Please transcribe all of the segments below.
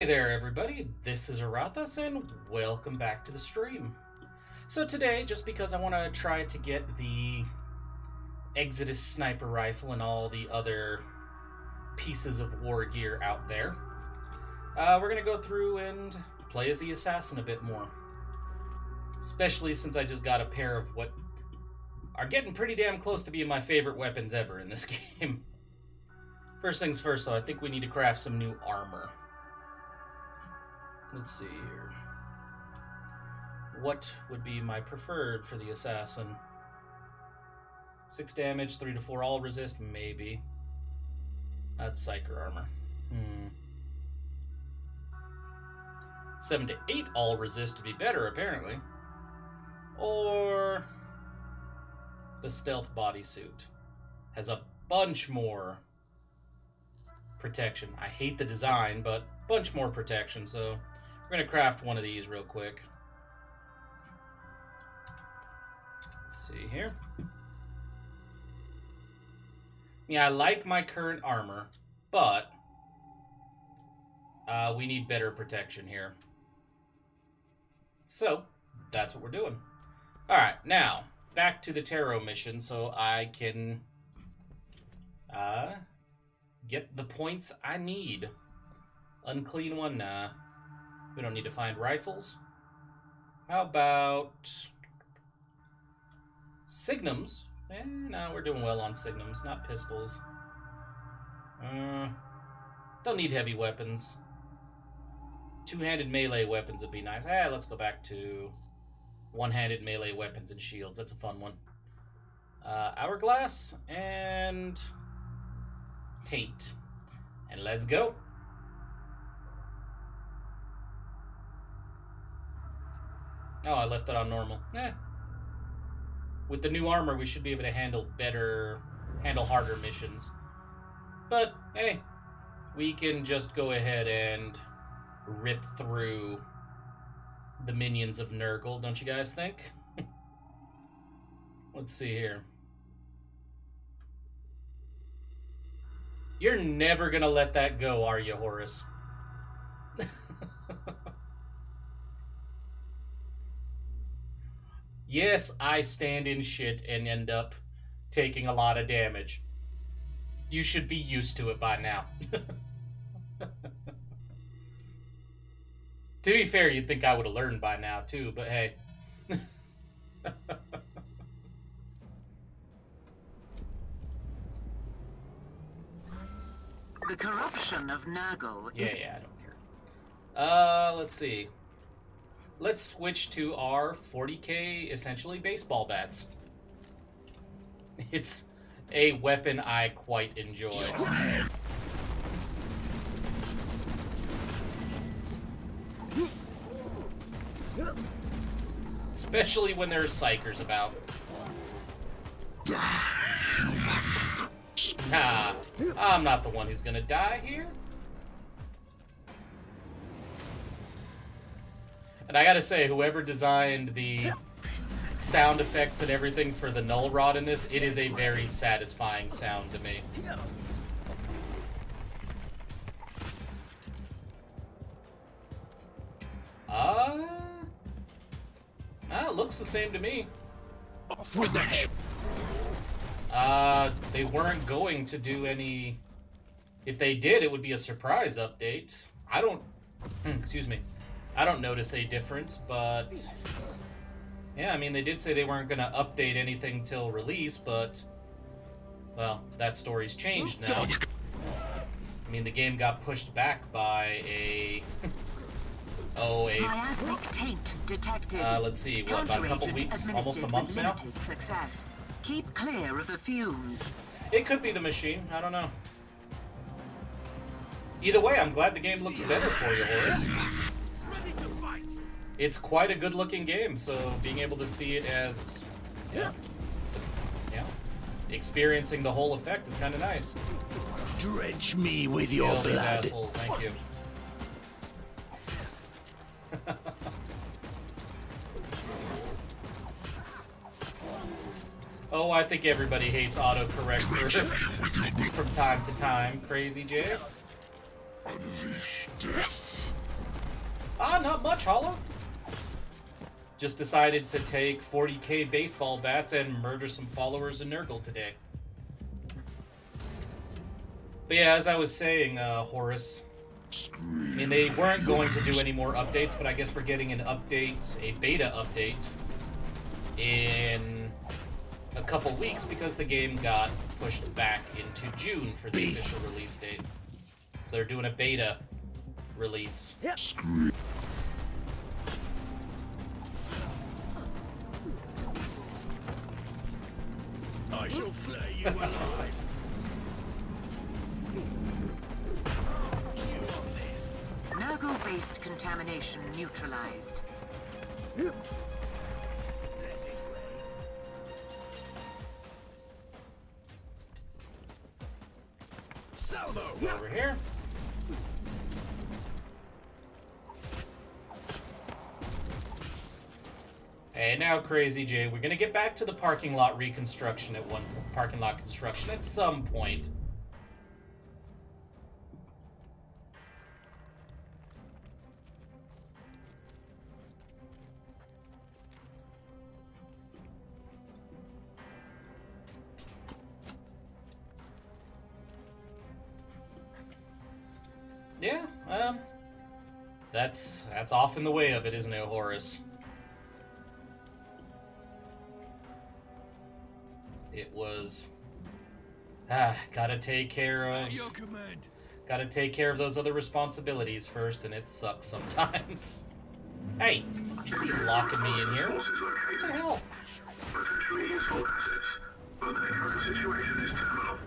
Hey there everybody, this is Aurathas and welcome back to the stream. So today, just because I want to try to get the Exitus sniper rifle and all the other pieces of war gear out there, we're going to go through and play as the Assassin a bit more. Especially since I just got a pair of what are getting pretty damn close to being my favorite weapons ever in this game. First things first though, I think we need to craft some new armor. Let's see here. What would be my preferred for the Assassin? 6 damage, 3 to 4 all resist, maybe. That's psyker armor. 7 to 8 all resist to be better, apparently. Or the stealth bodysuit has a bunch more protection. I hate the design, but bunch more protection, so we're going to craft one of these real quick. Let's see here. Yeah, I like my current armor, but we need better protection here. So, that's what we're doing. Alright, now, back to the tarot mission so I can get the points I need. Unclean one, nah. We don't need to find rifles. How about signums? No, we're doing well on signums, not pistols. Don't need heavy weapons. Two-handed melee weapons would be nice. Let's go back to one-handed melee weapons and shields. That's a fun one. Hourglass and taint. And let's go. Oh, I left it on normal. With the new armor, we should be able to handle harder missions. But, hey, we can just go ahead and rip through the minions of Nurgle, don't you guys think? Let's see here. You're never gonna let that go, are you, Horus? Yes, I stand in shit and end up taking a lot of damage. You should be used to it by now. To be fair, you'd think I would have learned by now, too, but hey. The corruption of Nurgle is... Yeah, I don't care. Let's see. Let's switch to our 40k, essentially, baseball bats. It's a weapon I quite enjoy. Especially when there's psykers about. Nah, I'm not the one who's gonna die here. And I gotta say, whoever designed the sound effects and everything for the null rod in this, it is a very satisfying sound to me. It looks the same to me. They weren't going to do any... If they did, it would be a surprise update. I don't... excuse me. I don't notice a difference, but... Yeah, I mean, they did say they weren't going to update anything till release, but... Well, that story's changed now. I mean, the game got pushed back by a... Miasmic taint detected. Let's see, what, about a couple weeks? Almost a month now? Success. Keep clear of the fumes. It could be the machine, I don't know. Either way, I'm glad the game looks better for you, Horus. It's quite a good-looking game, so being able to see it as, yeah, experiencing the whole effect is kind of nice. Drench me with your Kill these blood. assholes, thank you. Oh, I think everybody hates autocorrect from time to time. Crazy Jay. Unleash death. Not much, Hollow. Just decided to take 40k baseball bats and murder some followers in Nurgle today. But yeah, as I was saying, Horus, I mean, they weren't going to do any more updates, but I guess we're getting an update, a beta update, in a couple weeks because the game got pushed back into June for the official release date. So they're doing a beta release. I shall flay you alive. Nurgle-based contamination neutralized. Salvo. Over here. Hey, now, Crazy Jay, we're gonna get back to the parking lot reconstruction construction at some point. Yeah, that's off in the way of it, isn't it, Horus? It was gotta take care of those other responsibilities first, and it sucks sometimes. Hey, should be locking me in here. What the hell? Potentially useful assets, but the current situation is terminal.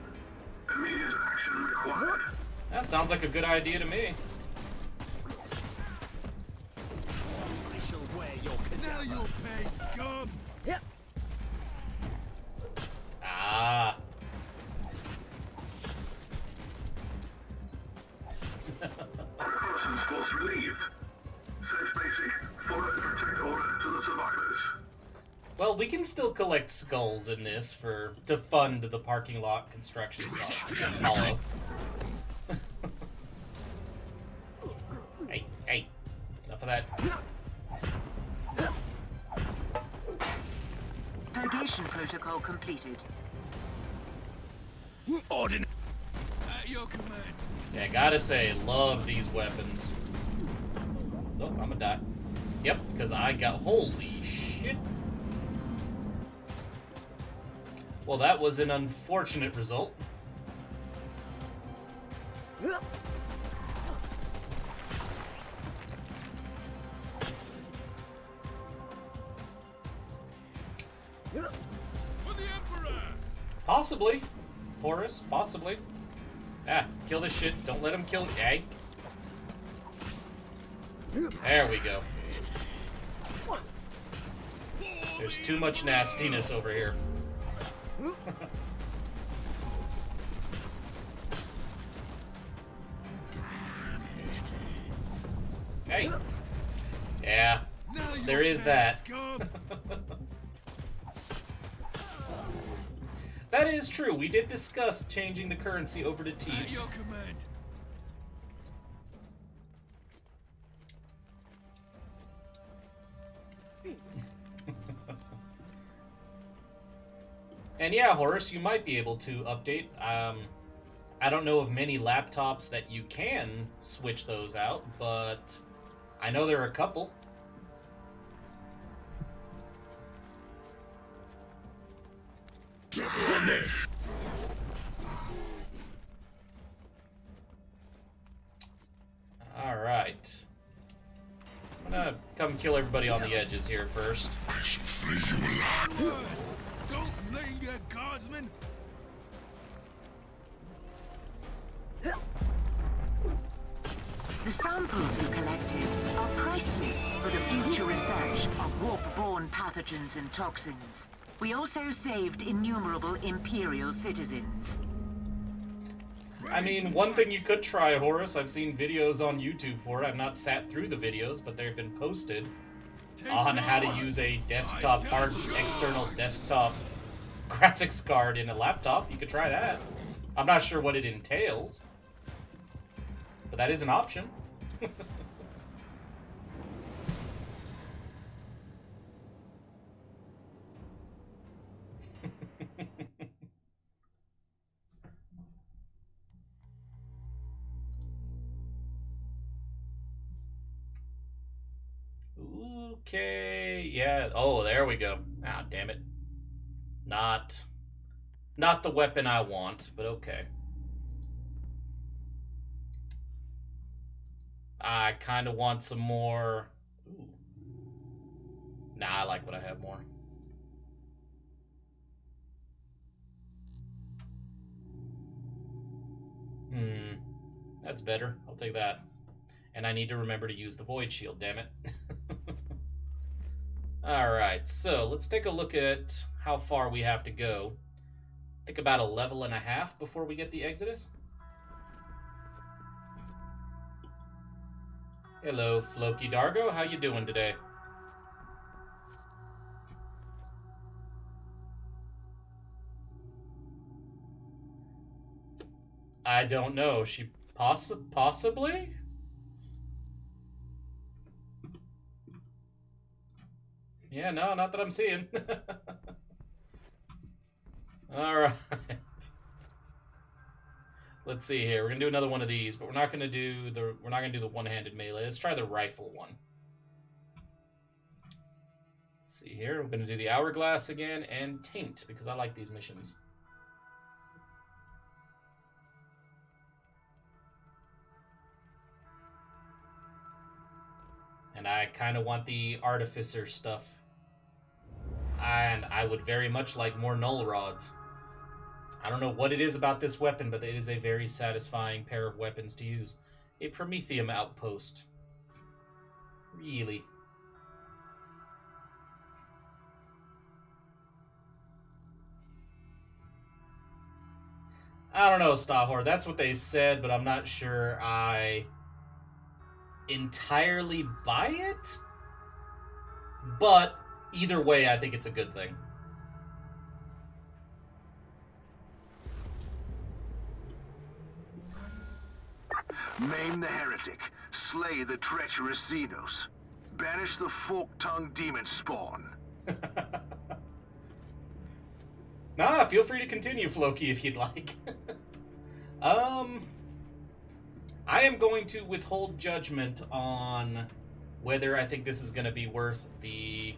Immediate action required. That sounds like a good idea to me. I shall wear your cadaver. Now you'll pay, scum! Ah. Reconnaissance force relieved. Safe basic, follow and protect order to the survivors. Well, we can still collect skulls in this to fund the parking lot construction Hollow. Hey, enough of that. Purgation protocol completed. Ordinary. At your command. Yeah, gotta say, love these weapons. Oh, I'm gonna die. Yep, because I got... Holy shit. Well, that was an unfortunate result. For the Emperor! Possibly. Horus, possibly. Ah, kill this shit. Don't let him kill... Hey. There we go. There's too much nastiness over here. Hey. Yeah. Now you'll There is pay, that. scum! That is true. We did discuss changing the currency over to At teeth. your command. And yeah, Horace, you might be able to update. I don't know of many laptops that you can switch those out, but I know there are a couple. Alright. I'm gonna come kill everybody on the edges here first. Words! Don't linger, guardsmen! The samples you collected are priceless for the future research of warp-borne pathogens and toxins. We also saved innumerable Imperial citizens. I mean, one thing you could try, Horace, I've seen videos on YouTube for it. I've not sat through the videos, but they've been posted on how to use a desktop external desktop graphics card in a laptop. You could try that. I'm not sure what it entails, but that is an option. Okay, yeah. Oh, there we go. Ah, damn it. Not the weapon I want, but okay. I kind of want some more. Ooh. Nah, I like what I have more. That's better. I'll take that. And I need to remember to use the Void Shield, damn it. Alright, so let's take a look at how far we have to go. I think about 1.5 levels before we get the Exitus. Hello, Floki Dargo. How you doing today? I don't know. She possibly? Yeah, no, not that I'm seeing. All right. Let's see here. We're gonna do another one of these, but we're not gonna do the one-handed melee. Let's try the rifle one. Let's see here. We're gonna do the hourglass again and taint because I like these missions. And I kind of want the artificer stuff. And I would very much like more null rods. I don't know what it is about this weapon, but it is a very satisfying pair of weapons to use. A Prometheum outpost. Really. I don't know, Stahor. That's what they said, but I'm not sure I entirely buy it. But either way, I think it's a good thing. Maim the heretic. Slay the treacherous Xenos. Banish the fork-tongued demon spawn. Nah, feel free to continue, Floki, if you'd like. I am going to withhold judgment on whether I think this is going to be worth the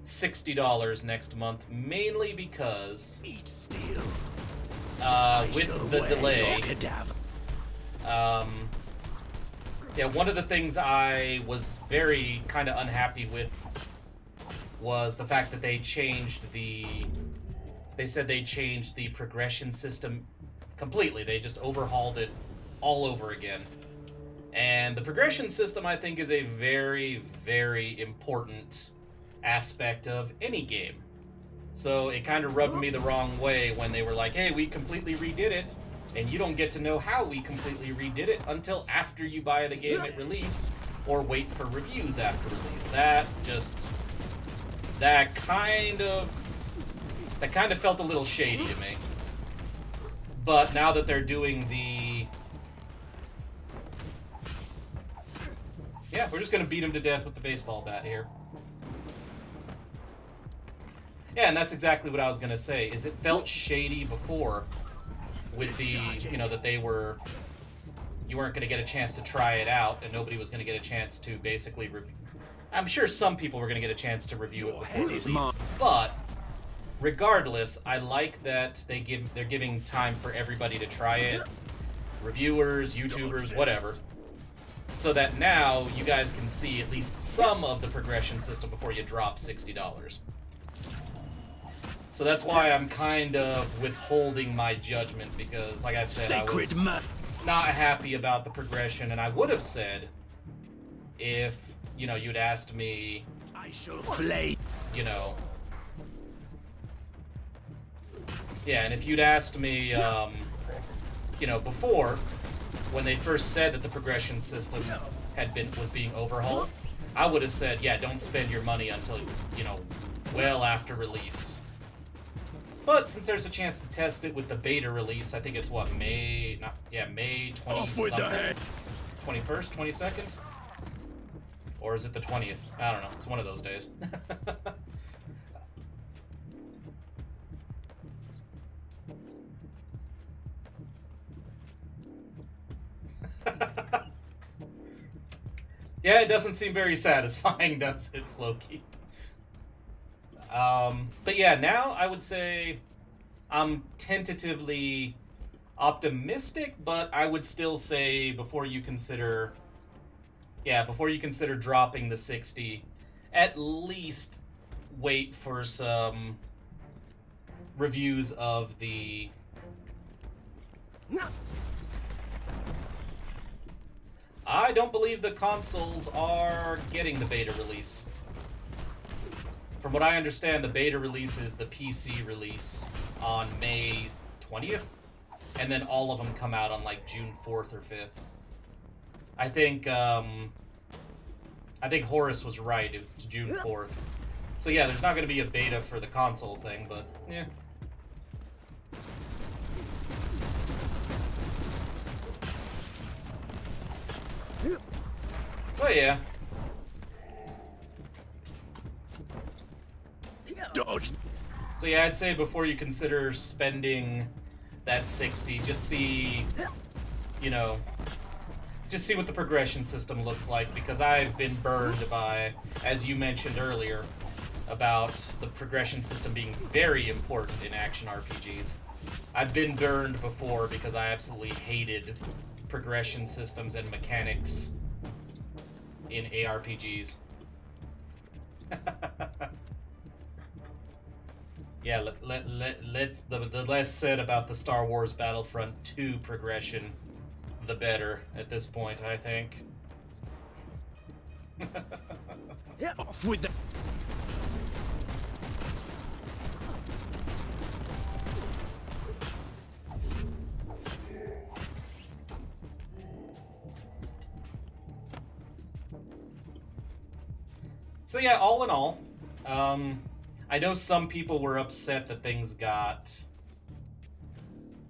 $60 next month, mainly because Eat steel. with the delay, yeah, one of the things I was very kind of unhappy with was the fact that they changed they said they changed the progression system completely. They just overhauled it all over again. And the progression system, I think, is a very, very important aspect of any game. So it kind of rubbed me the wrong way when they were like, hey, we completely redid it, and you don't get to know how we completely redid it until after you buy the game at release, or wait for reviews after release. That kind of felt a little shady to me. But now that they're doing the... Yeah, we're just gonna beat him to death with the baseball bat here. Yeah, and that's exactly what I was gonna say, is it felt shady before with the, you know, that they were... You weren't gonna get a chance to try it out, and nobody was gonna get a chance to basically review... I'm sure some people were gonna get a chance to review it before release, but... Regardless, I like that they're giving time for everybody to try it. Reviewers, YouTubers, whatever. So that now you guys can see at least some of the progression system before you drop $60. So that's why I'm kind of withholding my judgment, because, like I said, I was not happy about the progression, and I would have said if, you know, you'd asked me, I shall flay. You know... Yeah, and if you'd asked me, you know, before, when they first said that the progression system was being overhauled, I would have said, yeah, don't spend your money until, you know, well after release. But since there's a chance to test it with the beta release, I think it's what, May 20-something? 21st, 22nd? Or is it the 20th? I don't know. It's one of those days. Yeah, it doesn't seem very satisfying, does it, Floki? But yeah, now I would say I'm tentatively optimistic, but I would still say before you consider dropping the 60, at least wait for some reviews of the I don't believe the consoles are getting the beta release. From what I understand, the beta release is the PC release on May 20th, and then all of them come out on like June 4th or 5th. I think Horace was right. It's June 4th. So yeah, there's not going to be a beta for the console thing, but yeah. So yeah. Dodge. So yeah, I'd say before you consider spending that 60, just see, you know, just see what the progression system looks like, because I've been burned by, as you mentioned earlier, about the progression system being very important in action RPGs. I've been burned before because I absolutely hated progression systems and mechanics in ARPGs. Yeah, let's the less said about the Star Wars Battlefront 2 progression, the better at this point, I think. Off with the... So yeah, all in all, I know some people were upset that things got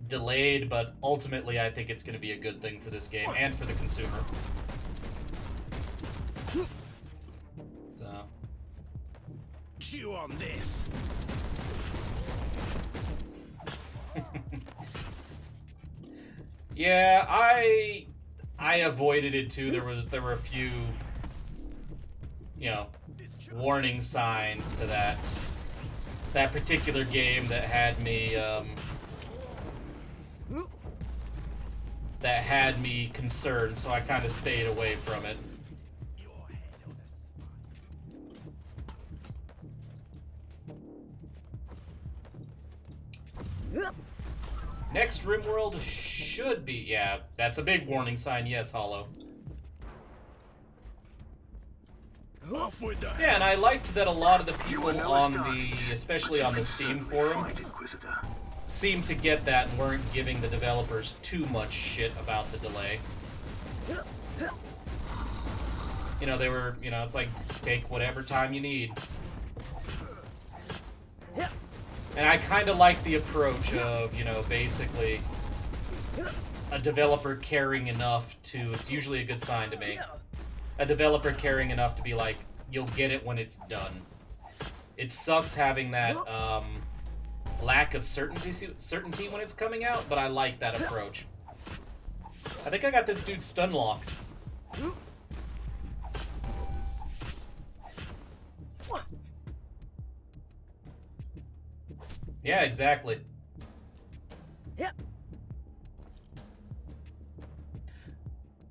delayed, but ultimately I think it's going to be a good thing for this game and for the consumer. So. Chew on this. Yeah, I avoided it too. There were a few, you know, warning signs to that particular game that had me concerned, so I kind of stayed away from it. Next RimWorld should be, yeah, that's a big warning sign, yes, Hollow. Off with the... Yeah, and I liked that a lot of the people on the, especially on the Steam forum, seemed to get that and weren't giving the developers too much shit about the delay. You know, they were, you know, it's like, take whatever time you need. And I kind of like the approach of, you know, basically a developer caring enough to, it's usually a good sign to me, a developer caring enough to be like, you'll get it when it's done. It sucks having that lack of certainty when it's coming out, but I like that approach. I think I got this dude stun locked. Yeah, exactly.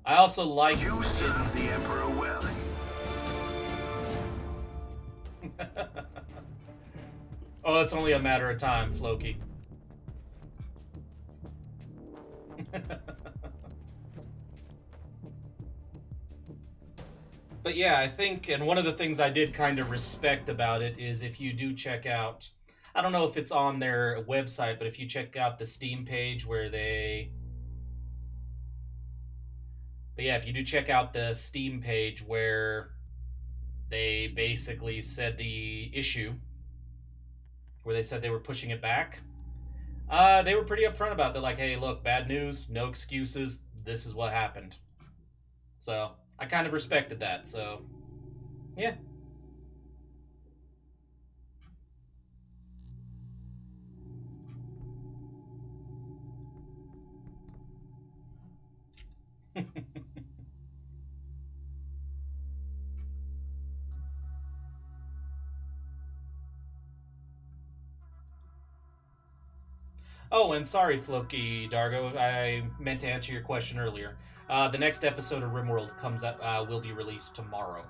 I also like... You serve the Emperor well. Oh, it's only a matter of time, Floki. But yeah, I think, and one of the things I did kind of respect about it is if you do check out, I don't know if it's on their website, but if you check out the Steam page where they... But yeah, if you do check out the Steam page where they basically said the issue, where they said they were pushing it back, they were pretty upfront about it. They're like, hey, look, bad news, no excuses, this is what happened. So, I kind of respected that, so, yeah. Oh, and sorry, Floki Dargo, I meant to answer your question earlier. The next episode of RimWorld comes out, will be released tomorrow.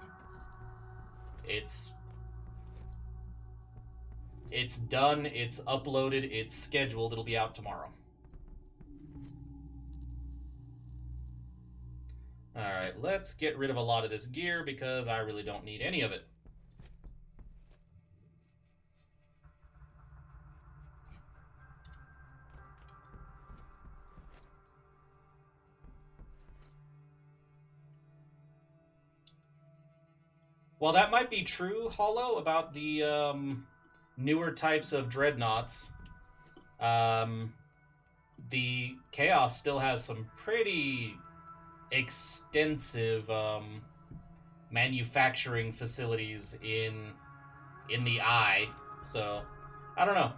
It's done, it's uploaded, it's scheduled, it'll be out tomorrow. Alright, let's get rid of a lot of this gear because I really don't need any of it. While that might be true, Hollow, about the newer types of dreadnoughts, the Chaos still has some pretty extensive manufacturing facilities in the Eye, so I don't know.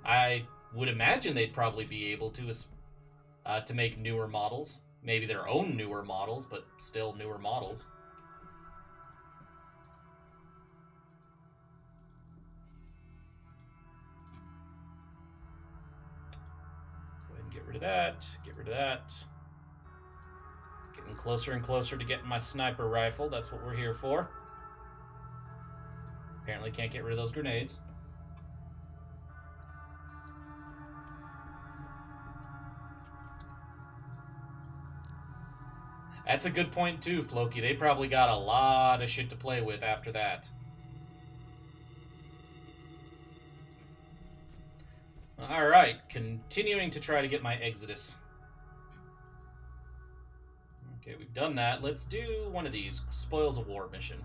I would imagine they'd probably be able to make newer models, maybe their own newer models, but still newer models. Go ahead and get rid of that. Get rid of that. Getting closer and closer to getting my sniper rifle. That's what we're here for. Apparently can't get rid of those grenades. That's a good point too, Floki. They probably got a lot of shit to play with after that. Alright, continuing to try to get my Exitus. Okay, we've done that. Let's do one of these. Spoils of War mission.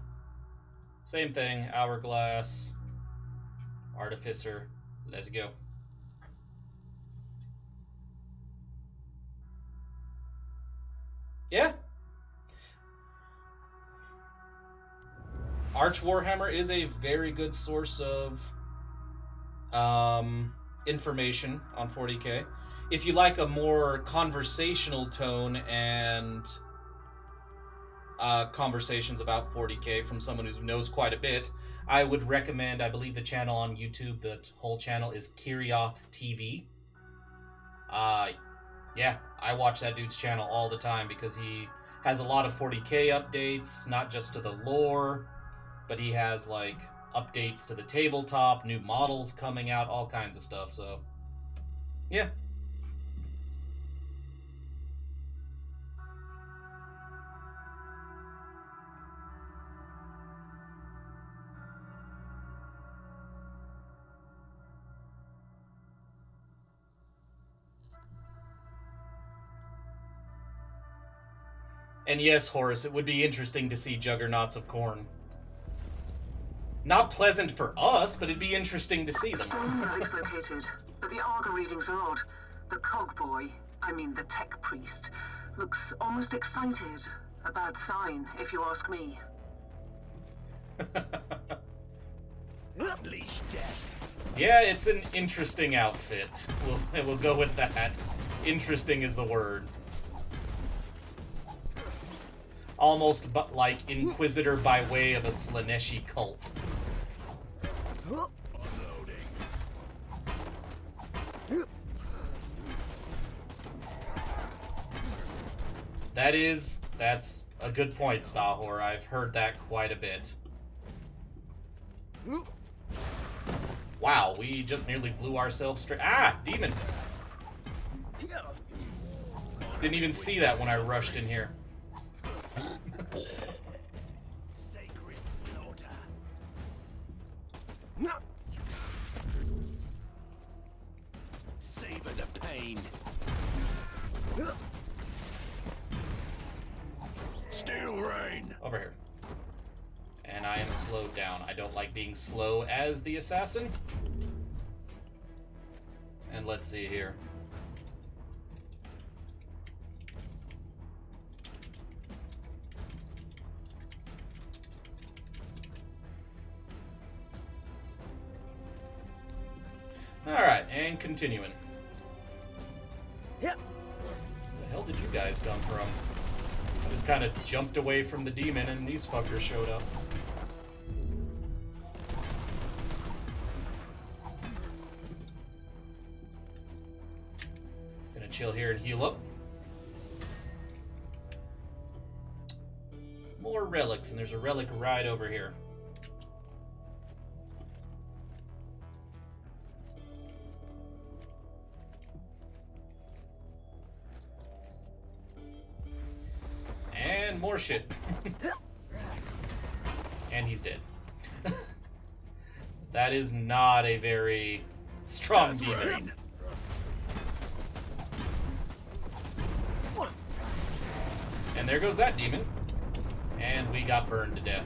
Same thing. Hourglass. Artificer. Let's go. Yeah. Arch Warhammer is a very good source of information on 40k. If you like a more conversational tone and conversations about 40k from someone who knows quite a bit, I would recommend, I believe the channel on YouTube, the whole channel is Kirioth TV. Yeah, I watch that dude's channel all the time because he has a lot of 40k updates, not just to the lore, but he has like updates to the tabletop, new models coming out, all kinds of stuff, so yeah. And yes, Horace, it would be interesting to see Juggernauts of Khorne. Not pleasant for us, but it'd be interesting to see them. It's located, but the Arga readings are odd. The cog boy, I mean the tech priest, looks almost excited. A bad sign, if you ask me. Unleash death. Yeah, it's an interesting outfit. We'll go with that. Interesting is the word. Almost but like Inquisitor by way of a Slaneshi cult. Unloading. That's a good point, Stahor. I've heard that quite a bit. Wow, we just nearly blew ourselves straight. Ah, demon! Didn't even see that when I rushed in here. Sacred slaughter. Savor the pain. Steel rain. Over here. And I am slowed down. I don't like being slow as the assassin. And let's see here. Alright, and continuing. Yep. Where the hell did you guys come from? I just kind of jumped away from the demon and these fuckers showed up. chill here and heal up. More relics, and there's a relic right over here. And more shit. And he's dead. That is not a very strong demon. And there goes that demon. And we got burned to death.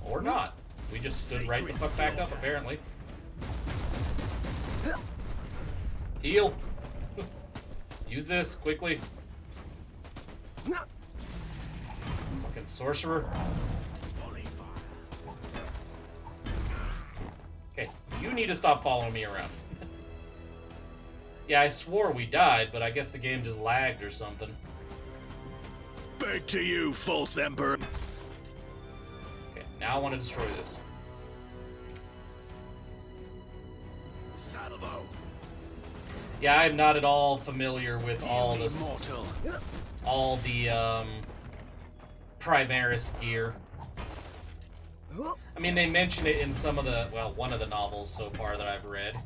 Or not. We just stood right the fuck back up, apparently. Heal. Use this, quickly. Fucking sorcerer. Okay, you need to stop following me around. Yeah, I swore we died, but I guess the game just lagged or something. Back to you, false emperor. Okay, now I want to destroy this. Salvo. Yeah, I'm not at all familiar with all You this, immortal. all the Primaris gear. I mean, they mention it in some of the, well, one of the novels so far that I've read.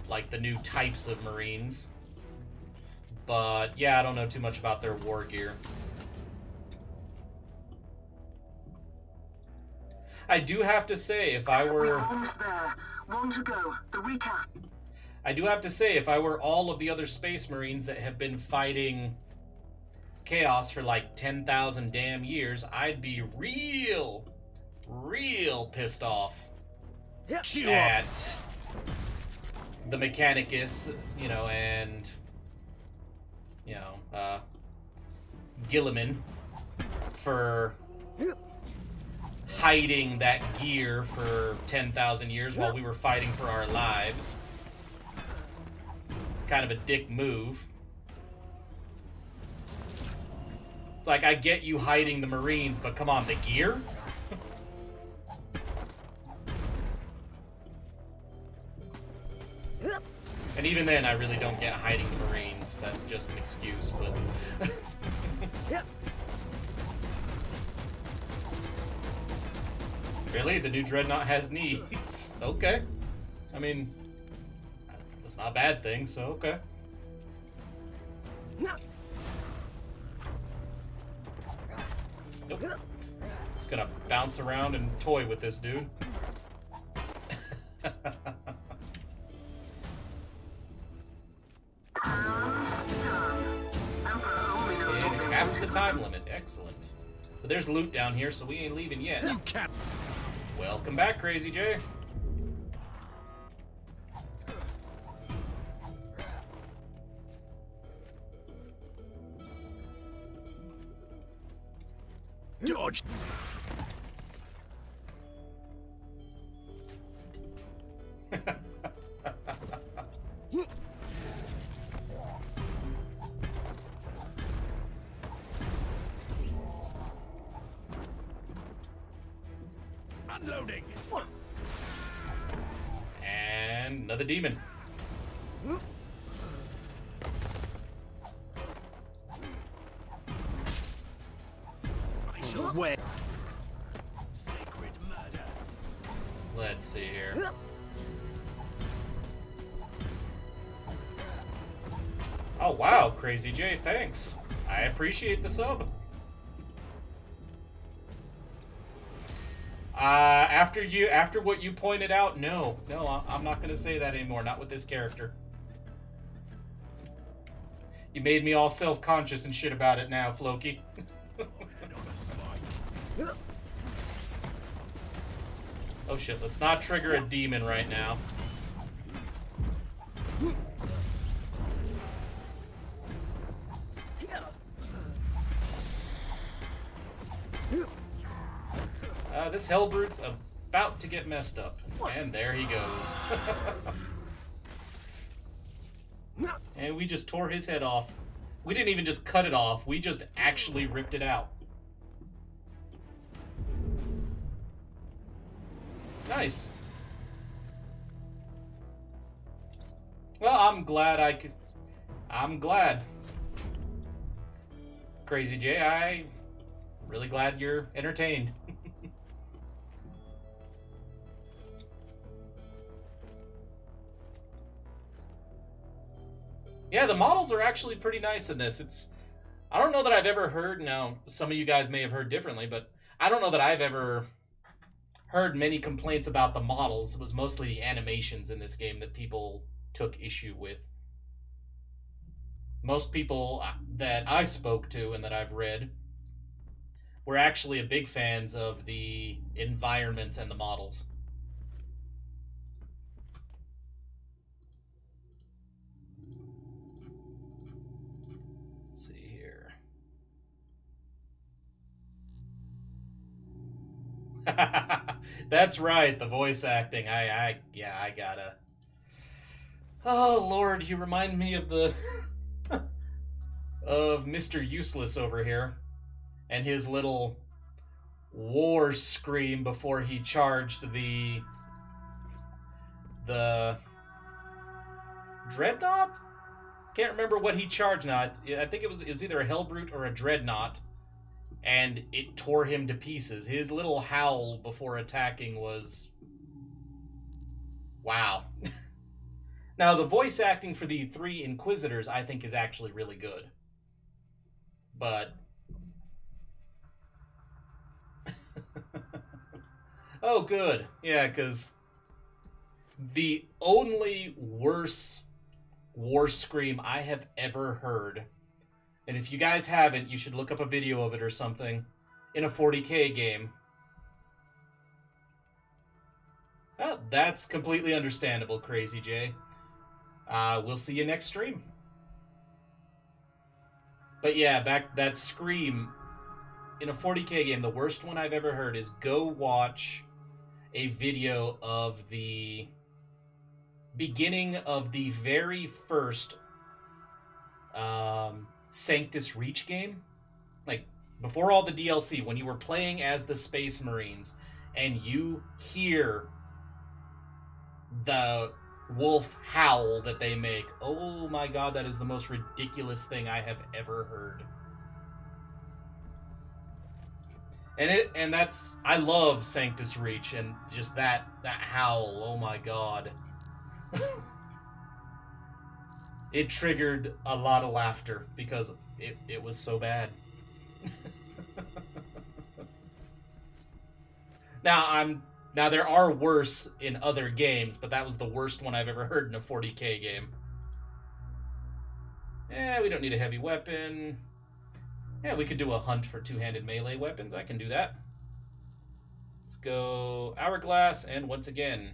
Like the new types of Marines. But, yeah, I don't know too much about their war gear. I do have to say, if I were... We're almost there. One to go. The recap. I do have to say, if I were all of the other Space Marines that have been fighting Chaos for like 10,000 damn years, I'd be real pissed off at the Mechanicus, you know, and, you know, Gilliman for hiding that gear for 10,000 years while we were fighting for our lives. Kind of a dick move. It's like, I get you hiding the Marines, but come on, the gear? And even then, I really don't get hiding the Marines. That's just an excuse, but... Really? The new Dreadnought has knees? Okay. I mean, that's not a bad thing, so okay. Nope. Just gonna bounce around and toy with this dude. In half the time limit. Excellent. But there's loot down here, so we ain't leaving yet. You can't. Welcome back, Crazy J. Dodge. Unloading. And another demon. Where? Sacred murder. Let's see here. Oh wow, Crazy J, thanks. I appreciate the sub. After what you pointed out, no, I'm not gonna say that anymore. Not with this character. You made me all self-conscious and shit about it now, Floki. Oh shit, let's not trigger a demon right now. This Hellbrute's about to get messed up. And there he goes. And we just tore his head off. We didn't even just cut it off, we just actually ripped it out. Nice. Well, I'm glad I could... I'm glad. Crazy J, I'm really glad you're entertained. Yeah, the models are actually pretty nice in this. I don't know that I've ever heard, now, some of you guys may have heard differently, but I don't know that I've ever heard many complaints about the models. It was mostly the animations in this game that people took issue with. Most people that I spoke to and that I've read were actually big fans of the environments and the models. Let's see here. That's right, the voice acting. Yeah, I gotta. Oh Lord, you remind me of the of Mr. Useless over here and his little war scream before he charged the Dreadnought? Can't remember what he charged now. I think it was either a Hellbrute or a Dreadnought, and it tore him to pieces. His little howl before attacking was... wow. Now, the voice acting for the 3 Inquisitors, I think, is actually really good. But... oh, good. Yeah, because the only worse war scream I have ever heard, and if you guys haven't, you should look up a video of it or something, in a 40k game. Well, that's completely understandable, Crazy J. We'll see you next stream. But yeah, that scream in a 40k game, the worst one I've ever heard is go watch a video of the beginning of the very first Sanctus Reach game. Like, before all the DLC, when you were playing as the Space Marines, and you hear the wolf howl that they make. Oh my god, that is the most ridiculous thing I have ever heard. And that's, I love Sanctus Reach, and just that howl, oh my god. It triggered a lot of laughter because it was so bad. Now there are worse in other games, but that was the worst one I've ever heard in a 40k game. We don't need a heavy weapon. Yeah, we could do a hunt for two-handed melee weapons. I can do that. Let's go Hourglass, and once again.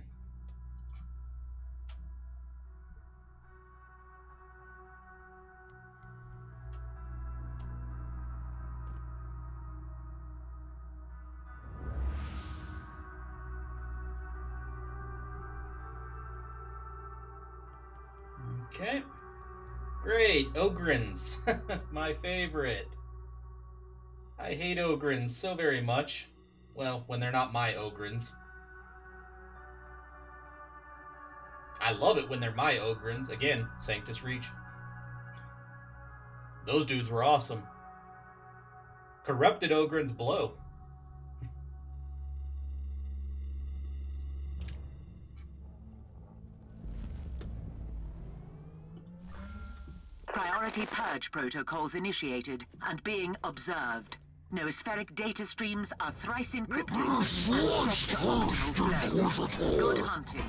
Okay. Great. Ogrins. My favorite. I hate Ogrins so very much. Well, when they're not my Ogrins. I love it when they're my Ogrins. Again, Sanctus Reach. Those dudes were awesome. Corrupted Ogrins blow. Priority purge protocols initiated and being observed. Noospheric data streams are thrice encrypted and set to optimal flow. Good hunting.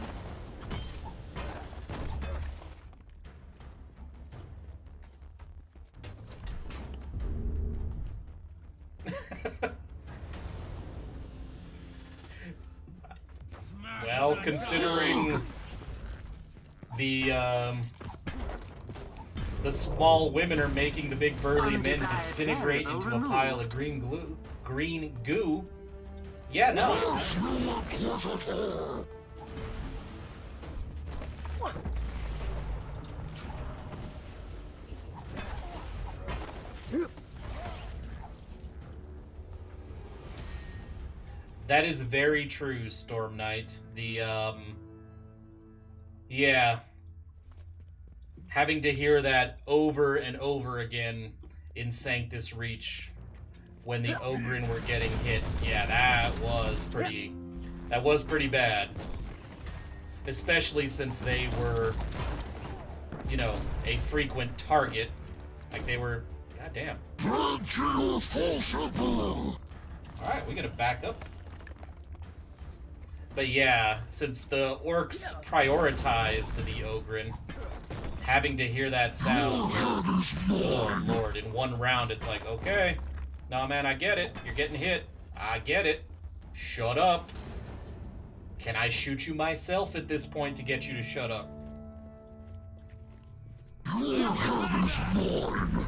Well, considering the small women are making the big burly men disintegrate into a pile of green goo. Yeah, no. That is very true, Storm Knight. Yeah. Having to hear that over and over again in Sanctus Reach when the Ogrin were getting hit, yeah, that was pretty bad. Especially since they were, you know, a frequent target. Like they were, goddamn. Alright, we're gonna back up. But yeah, since the orcs prioritized the Ogrin, having to hear that sound was, oh lord, in one round it's like, okay, nah man, I get it, you're getting hit, I get it, shut up. Can I shoot you myself at this point to get you to shut up? Your head is mine.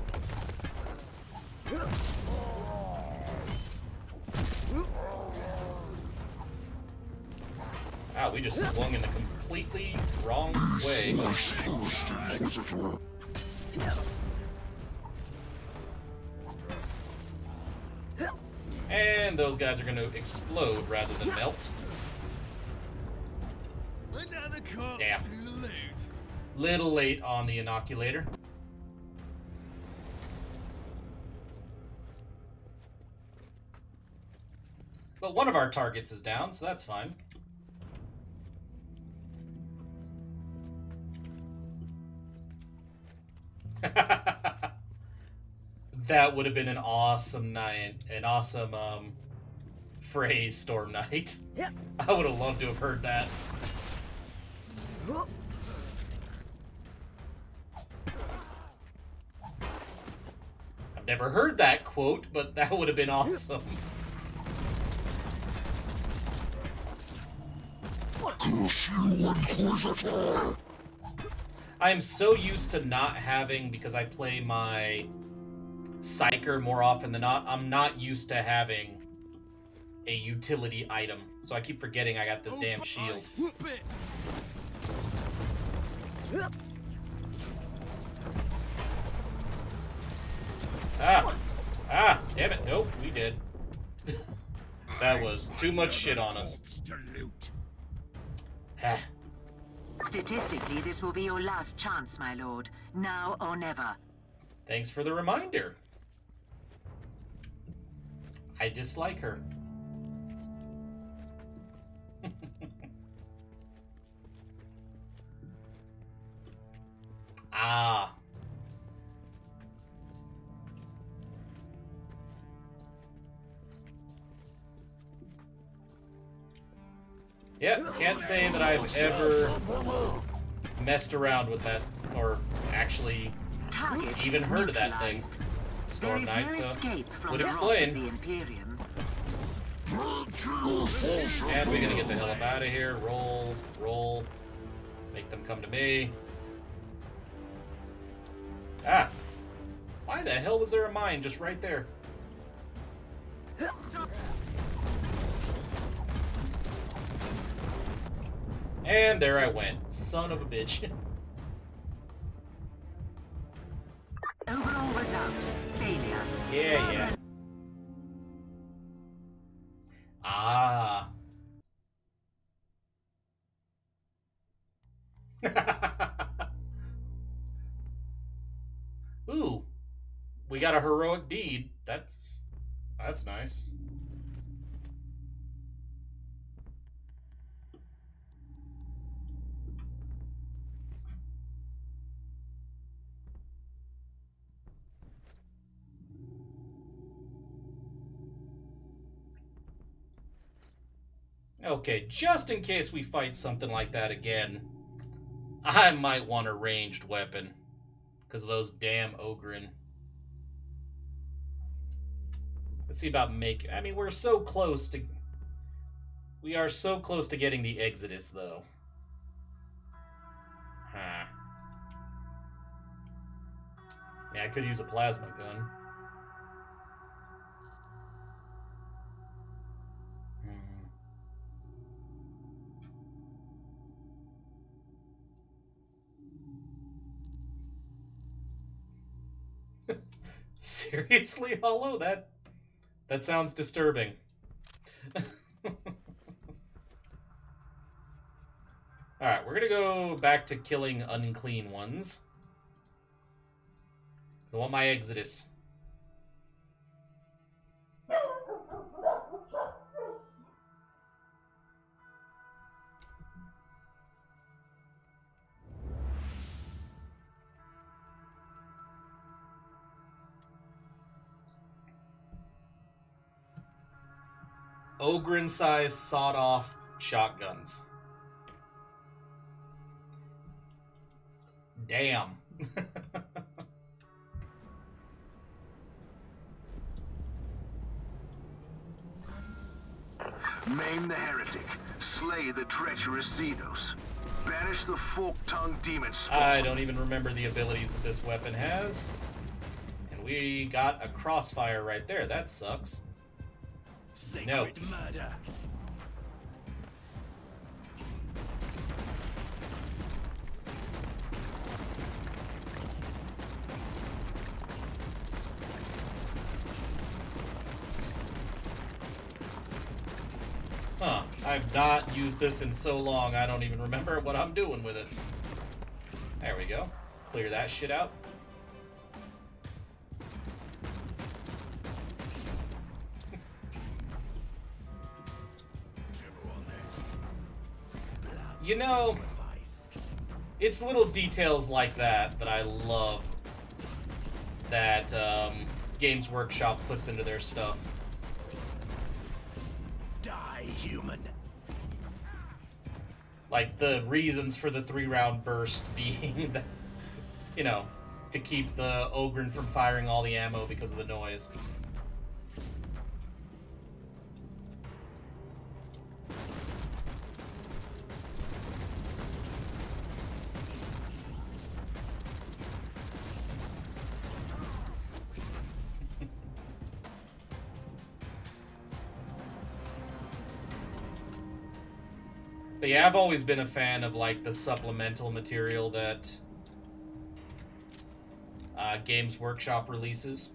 Wow, we just swung in the completely wrong way. And those guys are going to explode rather than melt. Damn. Little late on the inoculator. But one of our targets is down, so that's fine. That would have been an awesome night, an awesome phrase, Storm Knight. Yep. I would have loved to have heard that. I've never heard that quote, but that would have been awesome. Curse you, Inquisitor! I am so used to not having, because I play my psyker more often than not, I'm not used to having a utility item. So I keep forgetting I got this damn shield. Ah, damn it. Nope, we did. That was too much shit on us. Statistically, this will be your last chance, my lord. Now or never. Thanks for the reminder. I dislike her. Ah. Yep, can't say that I've ever messed around with that, or actually Target even heard of that thing. neutralized. Storm There Knight, is no so escape from would the wrath explain. of the Imperium. And we're gonna get the hell up out of here. Roll, roll. Make them come to me. Ah! Why the hell was there a mine just right there? And there I went. Son of a bitch. Overall result, failure. Yeah. Ah. Ooh. We got a heroic deed. That's nice. Okay, just in case we fight something like that again, I might want a ranged weapon. Because of those damn Ogrin. Let's see about I mean, we're so close to... We are so close to getting the Exitus, though. Huh. Yeah, I could use a plasma gun. Seriously, Hollow? That sounds disturbing. Alright, we're gonna go back to killing unclean ones. So I want my Exitus. Ogrin-sized sawed-off shotguns. Damn. Maim the heretic. Slay the treacherous Xenos. Banish the fork-tongued demon spawn. I don't even remember the abilities that this weapon has. And we got a crossfire right there. That sucks. No. Murder. Huh. I've not used this in so long, I don't even remember what I'm doing with it. There we go. Clear that shit out. You know, it's little details like that that I love that Games Workshop puts into their stuff. Die, human. Like the reasons for the 3-round burst being, that, you know, to keep the Ogrin from firing all the ammo because of the noise. But yeah, I've always been a fan of like the supplemental material that Games Workshop releases.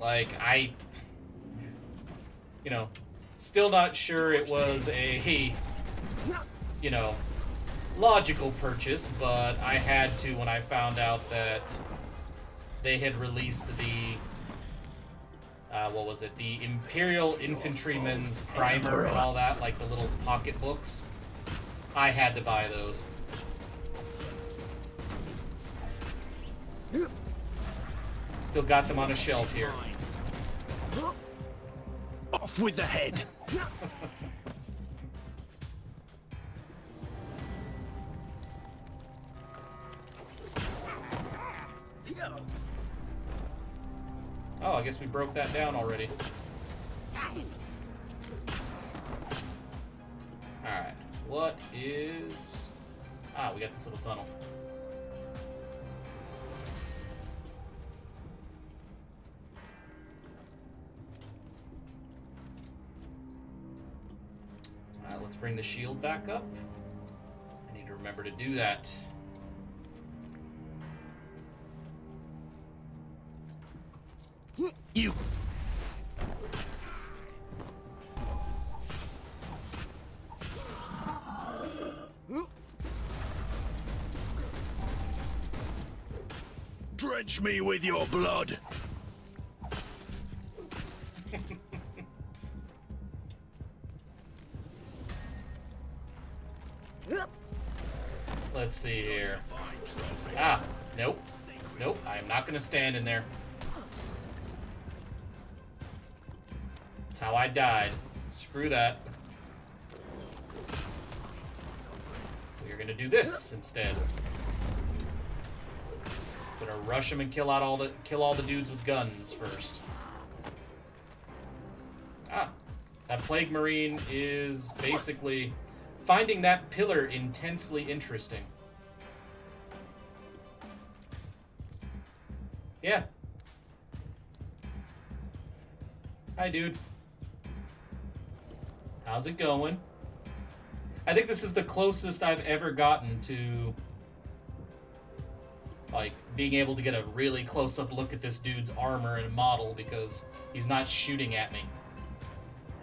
Like, you know, still not sure it was a, you know, logical purchase, but I had to when I found out that they had released the, what was it, the Imperial Infantryman's Primer and all that, like the little pocket books. I had to buy those. Still got them on a shelf here. Off with the head. Oh, I guess we broke that down already. Alright, what is... Ah, we got this little tunnel. Alright, let's bring the shield back up. I need to remember to do that. You. Drench me with your blood. Let's see here. Ah, nope. Nope, I am not going to stand in there. That's how I died. Screw that. We're going to do this instead. Gonna rush them and kill all the dudes with guns first. Ah, that Plague Marine is basically finding that pillar intensely interesting. Yeah. Hi, dude. How's it going? I think this is the closest I've ever gotten to, like, being able to get a really close-up look at this dude's armor and model because he's not shooting at me.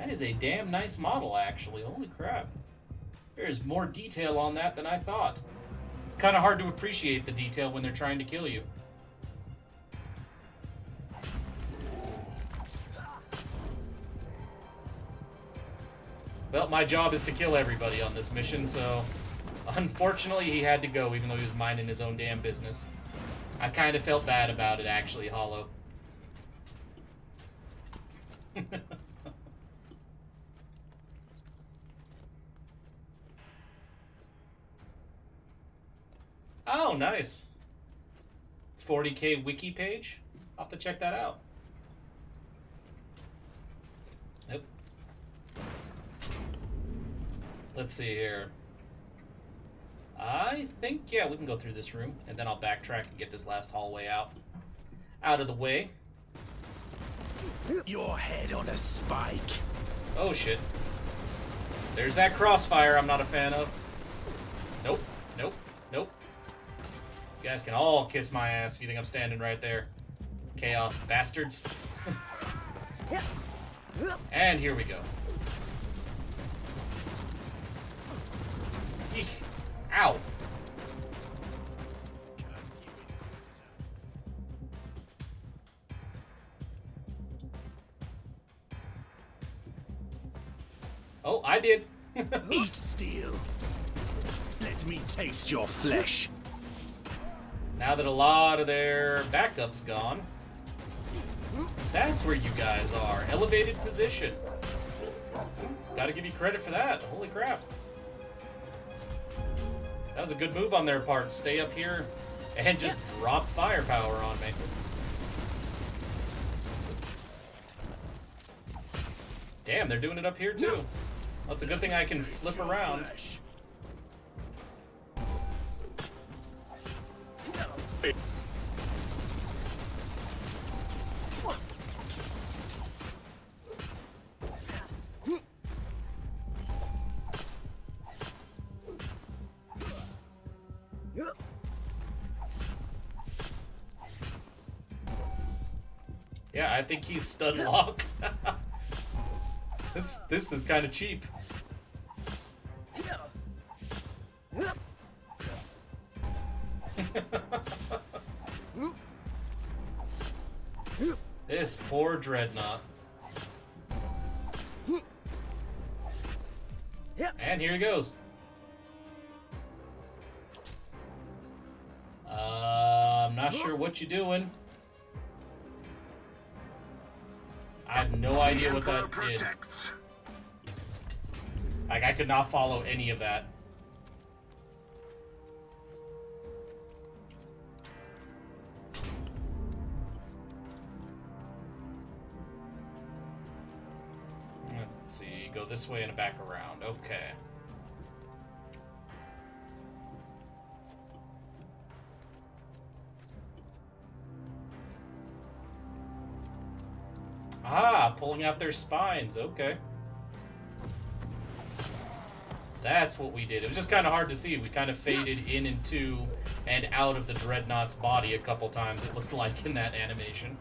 That is a damn nice model, actually. Holy crap. There's more detail on that than I thought. It's kind of hard to appreciate the detail when they're trying to kill you. Well, my job is to kill everybody on this mission, so unfortunately he had to go, even though he was minding his own damn business. I kind of felt bad about it, actually, Hollow. Oh, nice. 40k wiki page. I'll have to check that out. Yep. Let's see here. I think, yeah, we can go through this room, and then I'll backtrack and get this last hallway out of the way. Your head on a spike. Oh, shit. There's that crossfire I'm not a fan of. Nope, nope, nope. You guys can all kiss my ass if you think I'm standing right there. Chaos bastards. And here we go. Eek. Ow. Oh, I did. Eat steel. Let me taste your flesh. Now that a lot of their backup's gone, that's where you guys are. Elevated position. Gotta give you credit for that. Holy crap. That was a good move on their part. Stay up here and just drop firepower on me. Damn, they're doing it up here too. Well, it's a good thing I can flip around. Yeah, I think he's stun locked. This is kind of cheap. This poor dreadnought. And here he goes. I'm not sure what you're doing. I have no idea what that did. Like, I could not follow any of that. Let's see, go this way and back around. Okay. Ah, pulling out their spines. Okay. That's what we did. It was just kind of hard to see. We kind of faded in into and out of the Dreadnought's body a couple times, it looked like, in that animation.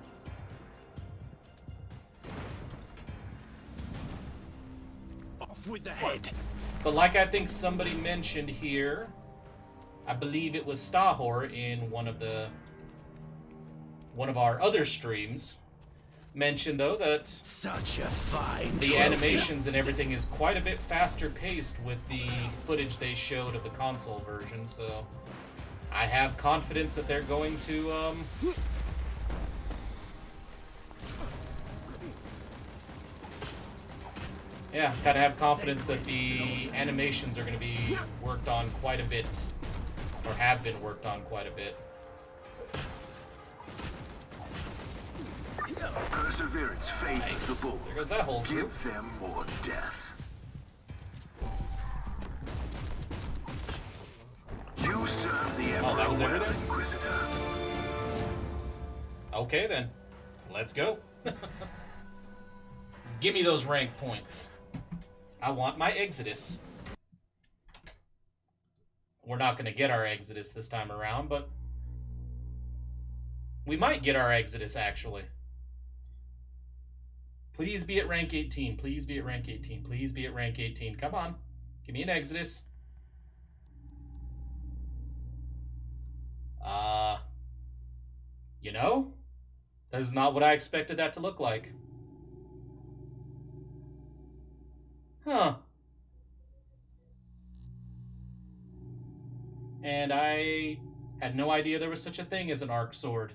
Off with the head. But like I think somebody mentioned here, I believe it was Stahor in one of our other streams, mentioned though that such a fine the trophy. Animations and everything is quite a bit faster paced with the footage they showed of the console version, so I have confidence that they're going to yeah, kind of have confidence that the animations are going to be worked on quite a bit, or have been worked on quite a bit. Perseverance fades Nice. the bull. There goes that whole group. Give them more death. You serve the Emperor that was well, everything? Inquisitor. Okay then, let's go. Give me those rank points. I want my Exitus. We're not going to get our Exitus this time around, but we might get our Exitus, actually. Please be at rank 18. Please be at rank 18. Please be at rank 18. Come on. Give me an Exitus. You know? That is not what I expected that to look like. Huh. And I had no idea there was such a thing as an arc sword.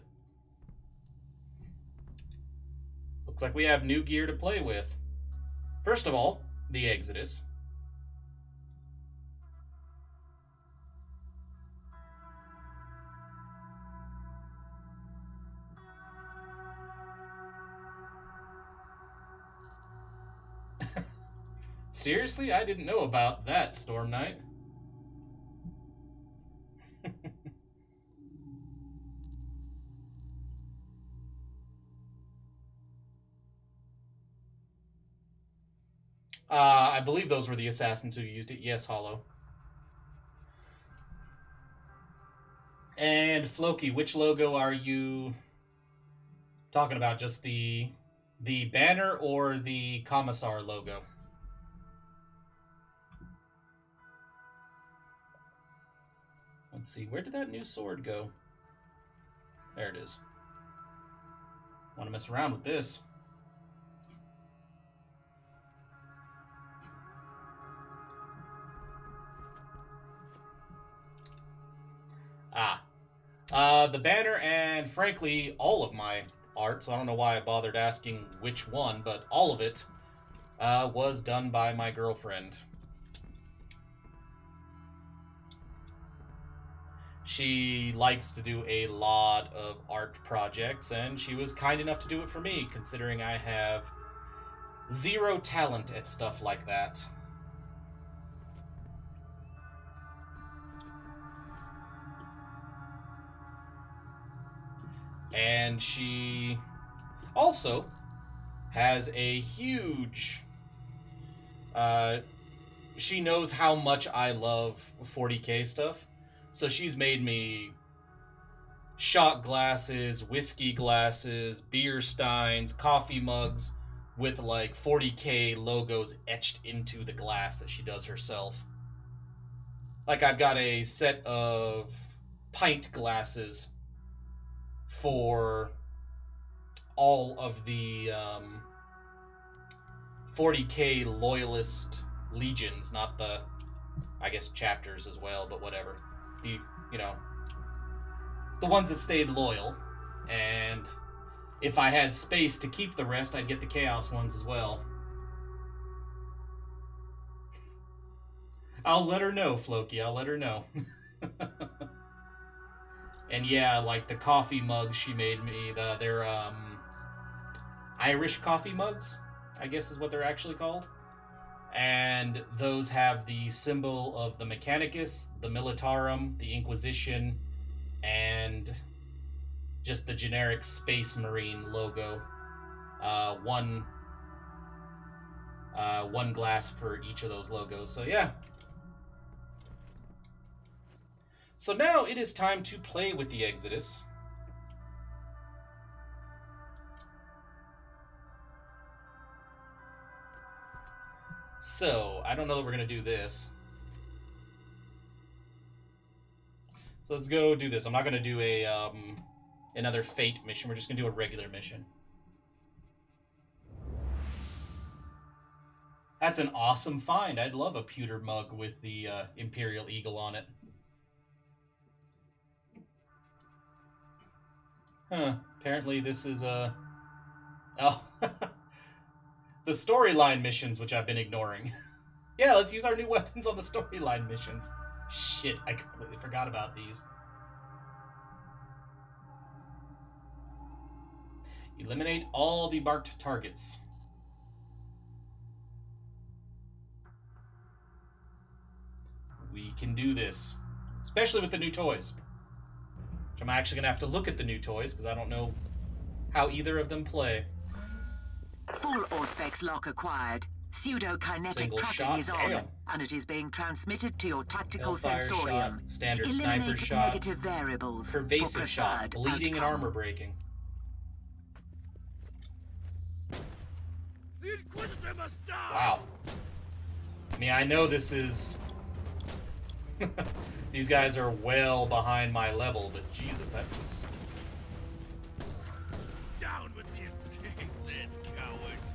Looks like we have new gear to play with. First of all, the Exitus. Seriously? I didn't know about that, Storm Knight. I believe those were the assassins who used it. Yes, Hollow. And Floki, which logo are you talking about? Just the banner or the Commissar logo? Let's see, where did that new sword go? There it is. Want to mess around with this. The banner and, frankly, all of my art, so I don't know why I bothered asking which one, but all of it was done by my girlfriend. She likes to do a lot of art projects, and she was kind enough to do it for me, considering I have zero talent at stuff like that. And she also has a huge... she knows how much I love 40k stuff. So she's made me shot glasses, whiskey glasses, beer steins, coffee mugs with like 40k logos etched into the glass that she does herself. Like I've got a set of pint glasses for all of the 40k loyalist legions, not the, I guess, chapters as well, but whatever. The, you know, the ones that stayed loyal. And if I had space to keep the rest, I'd get the Chaos ones as well. I'll let her know, Floki. I'll let her know. And yeah, like the coffee mugs she made me, they're Irish coffee mugs, I guess is what they're actually called. And those have the symbol of the Mechanicus, the Militarum, the Inquisition, and just the generic Space Marine logo. One glass for each of those logos. So yeah. So now it is time to play with the Exitus. So, I don't know that we're going to do this. So let's go do this. I'm not going to do a another Fate mission. We're just going to do a regular mission. That's an awesome find. I'd love a pewter mug with the Imperial Eagle on it. Huh. Apparently this is a... Oh. The storyline missions, which I've been ignoring. Yeah, let's use our new weapons on the storyline missions. Shit, I completely forgot about these. Eliminate all the marked targets. We can do this. Especially with the new toys. Which I'm actually going to have to look at the new toys, because I don't know how either of them play. Full Auspex lock acquired. Pseudo-kinetic tracking is on, and it is being transmitted to your tactical sensorium. Shot, standard sniper shot, negative variables, pervasive shot, bleeding and armor breaking. The Inquisitor must die! Wow. I mean, I know this is... These guys are well behind my level, but Jesus, that's... Down with the Take this, cowards!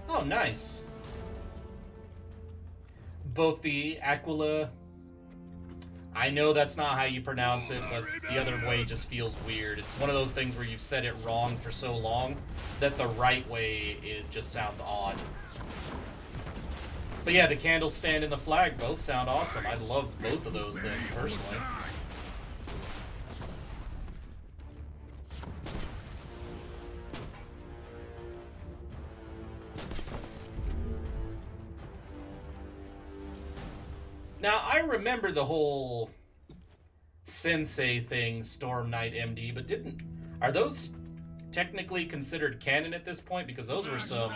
Oh, nice. Both the Aquila... I know that's not how you pronounce it, but the other way just feels weird. It's one of those things where you've said it wrong for so long that the right way, it just sounds odd. But yeah, the candle stand and the flag both sound awesome. I love both of those things, personally. Now, I remember the whole Sensei thing, Storm Knight MD, but are those technically considered canon at this point? Because those were some,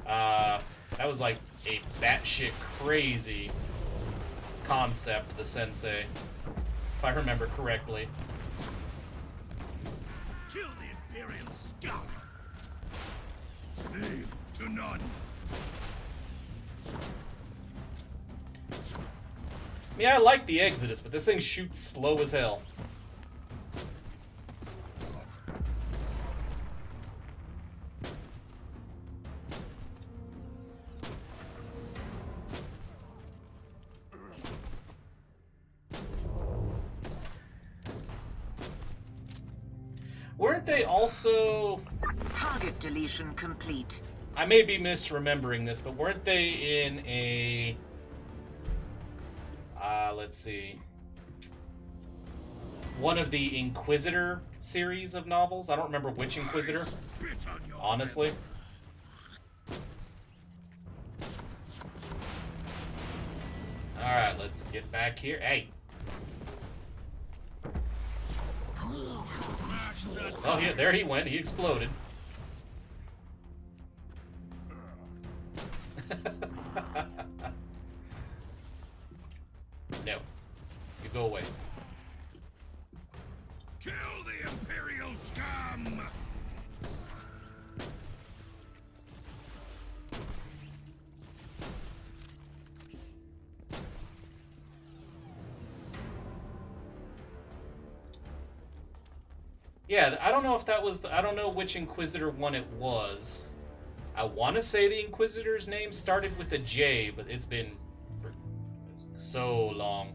that was like a batshit crazy concept, the Sensei, if I remember correctly. Kill the Imperial scum! Kneel to none! Yeah, I like the Exitus, but this thing shoots slow as hell. Weren't they also... Target deletion complete. I may be misremembering this, but weren't they in a... let's see. One of the Inquisitor series of novels? I don't remember which Inquisitor, honestly. Alright, let's get back here. Hey! Oh, yeah, there he went. He exploded. No. You go away. Kill the Imperial scum! Yeah, I don't know if that was... I don't know which Inquisitor one it was. I want to say the Inquisitor's name started with a J, but it's been for so long.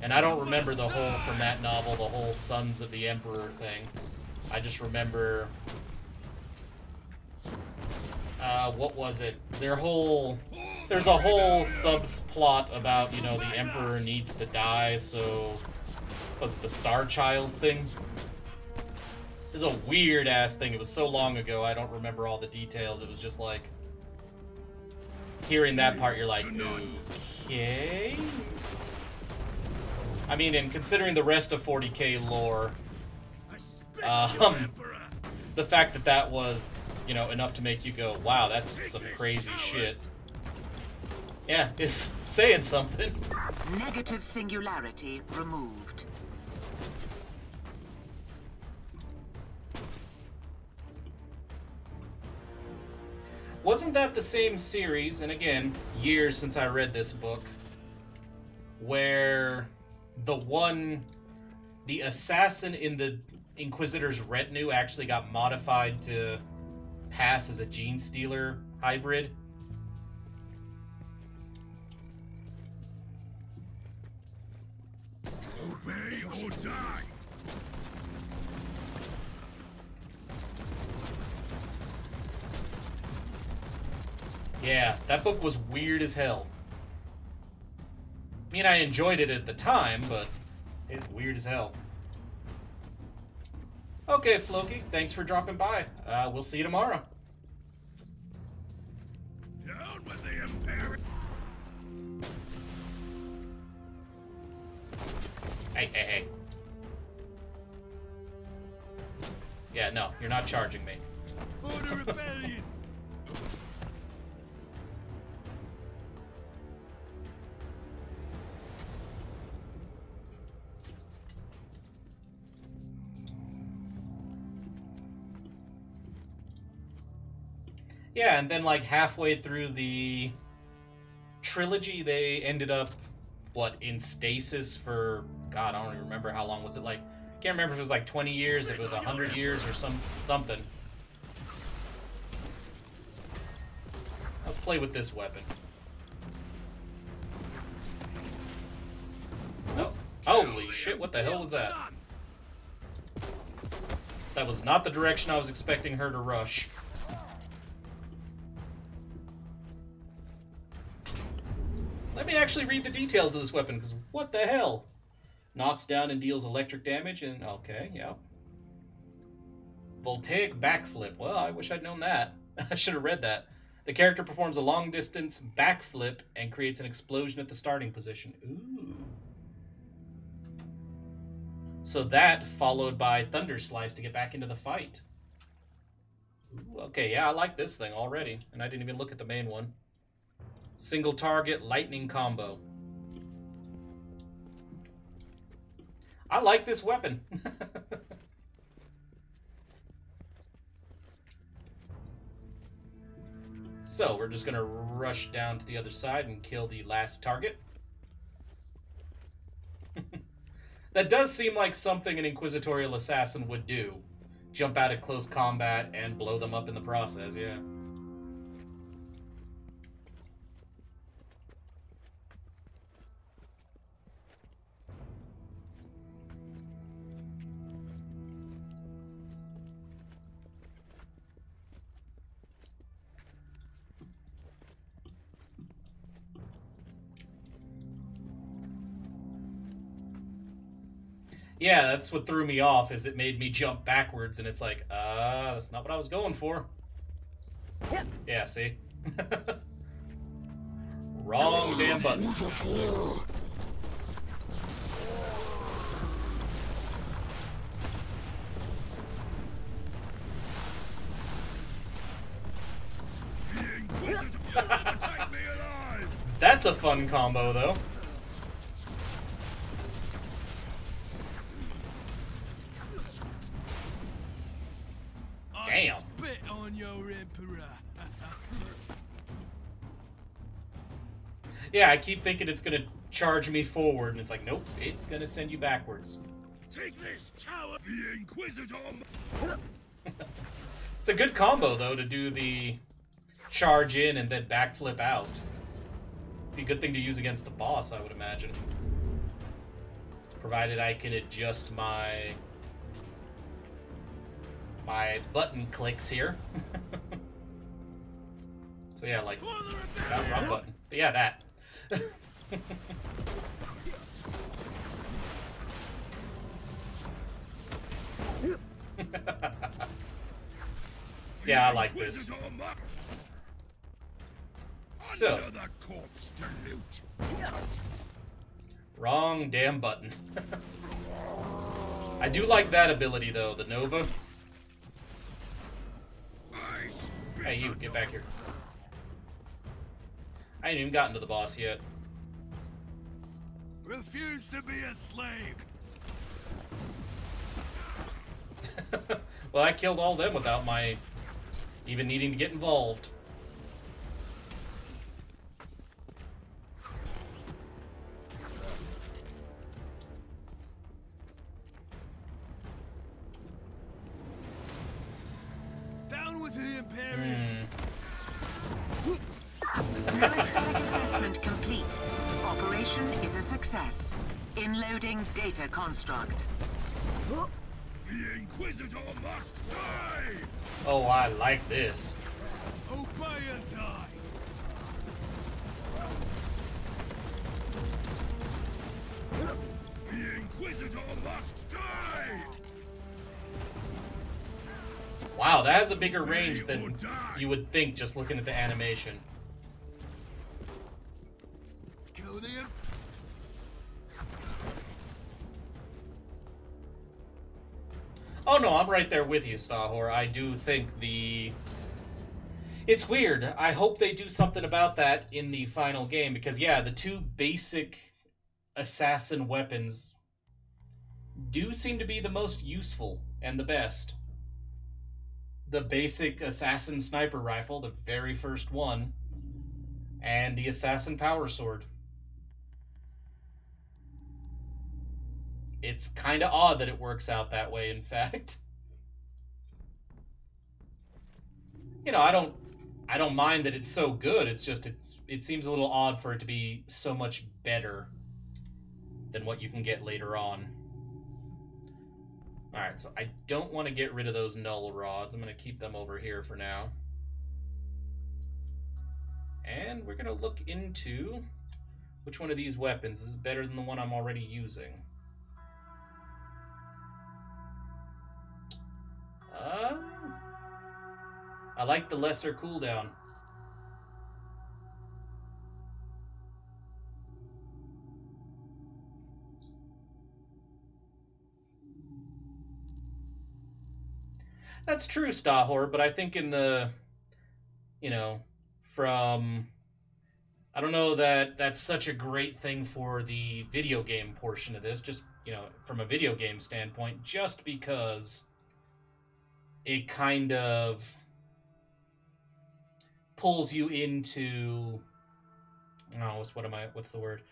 And I don't remember the whole, from that novel, the whole Sons of the Emperor thing. I just remember... what was it? There's a whole subplot about, you know, the Emperor needs to die, so... Was it the Star Child thing? It's a weird-ass thing. It was so long ago, I don't remember all the details. It was just like... Hearing that part, you're like, okay... I mean, and considering the rest of 40k lore, the fact that that was, you know, enough to make you go, wow, that's some crazy shit. Yeah, it's saying something. Negative singularity removed. Wasn't that the same series, and again, years since I read this book, where the assassin in the Inquisitor's retinue actually got modified to pass as a gene stealer hybrid? Obey or die! Yeah, that book was weird as hell. I mean, I enjoyed it at the time, but it's weird as hell. Okay, Floki, thanks for dropping by. We'll see you tomorrow. Down with the Imperial! Hey. Yeah, no, you're not charging me. For the rebellion! Yeah, and then like halfway through the trilogy, they ended up, what, in stasis for, God, I don't even remember how long was it, like, can't remember if it was like 20 years, if it was 100 years or something. Let's play with this weapon. Oh, holy shit, what the hell was that? That was not the direction I was expecting her to rush. Let me actually read the details of this weapon, because what the hell? Knocks down and deals electric damage, and okay, yeah. Voltaic backflip. Well, I wish I'd known that. I should have read that. The character performs a long-distance backflip and creates an explosion at the starting position. Ooh. So that, followed by Thunder Slice to get back into the fight. Ooh, okay, yeah, I like this thing already, and I didn't even look at the main one. Single target lightning combo. I like this weapon. So we're just gonna rush down to the other side and kill the last target. That does seem like something an Inquisitorial Assassin would do. Jump out at close combat and blow them up in the process, yeah. Yeah, that's what threw me off, is it made me jump backwards, and it's like, that's not what I was going for. Yeah, see? Wrong damn button. That's a fun combo, though. Damn. Spit on your emperor. Yeah, I keep thinking it's gonna charge me forward, and it's like, nope, it's gonna send you backwards. Take this, coward! The Inquisitor! It's a good combo, though, to do the charge in and then backflip out. Be a good thing to use against a boss, I would imagine. Provided I can adjust my button clicks here. So yeah, like, wrong button. But yeah, that. Yeah, I like this. So, wrong damn button. I do like that ability, though, the Nova. Hey, you, get back here. I ain't even gotten to the boss yet. Refuse to be a slave. Well, I killed all them without my even needing to get involved. Down with the Imperium. Atmospheric assessment complete. Operation is a success. Inloading data construct. The Inquisitor must die! Oh, I like this. Obey and die! The Inquisitor must die! Wow, that has a bigger range than you would think just looking at the animation. Kill the Oh no, I'm right there with you, Stahor. I do think it's weird. I hope they do something about that in the final game, because yeah, the two basic assassin weapons do seem to be the most useful and the best. the basic Assassin sniper rifle, the very first one, and the Assassin power sword. It's kind of odd that it works out that way, in fact. You know, I don't mind that it's so good. It's just it seems a little odd for it to be so much better than what you can get later on. Alright, so I don't want to get rid of those null rods. I'm going to keep them over here for now. And we're going to look into which one of these weapons is better than the one I'm already using. I like the lesser cooldown. That's true, Stahor, but I think in the, you know, from, I don't know that that's such a great thing for the video game portion of this, just, you know, from a video game standpoint, just because it kind of pulls you into, what's the word?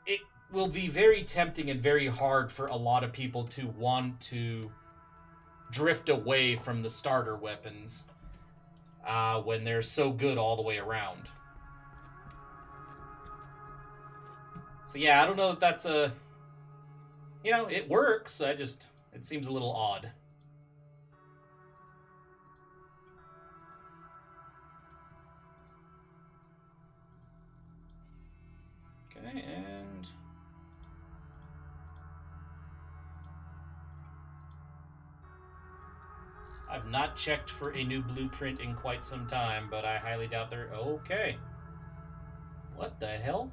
It will be very tempting and very hard for a lot of people to want to drift away from the starter weapons when they're so good all the way around. So yeah, I don't know if that's a, you know, it works, it seems a little odd. Okay, and I've not checked for a new blueprint in quite some time, but I highly doubt they're... Okay. What the hell?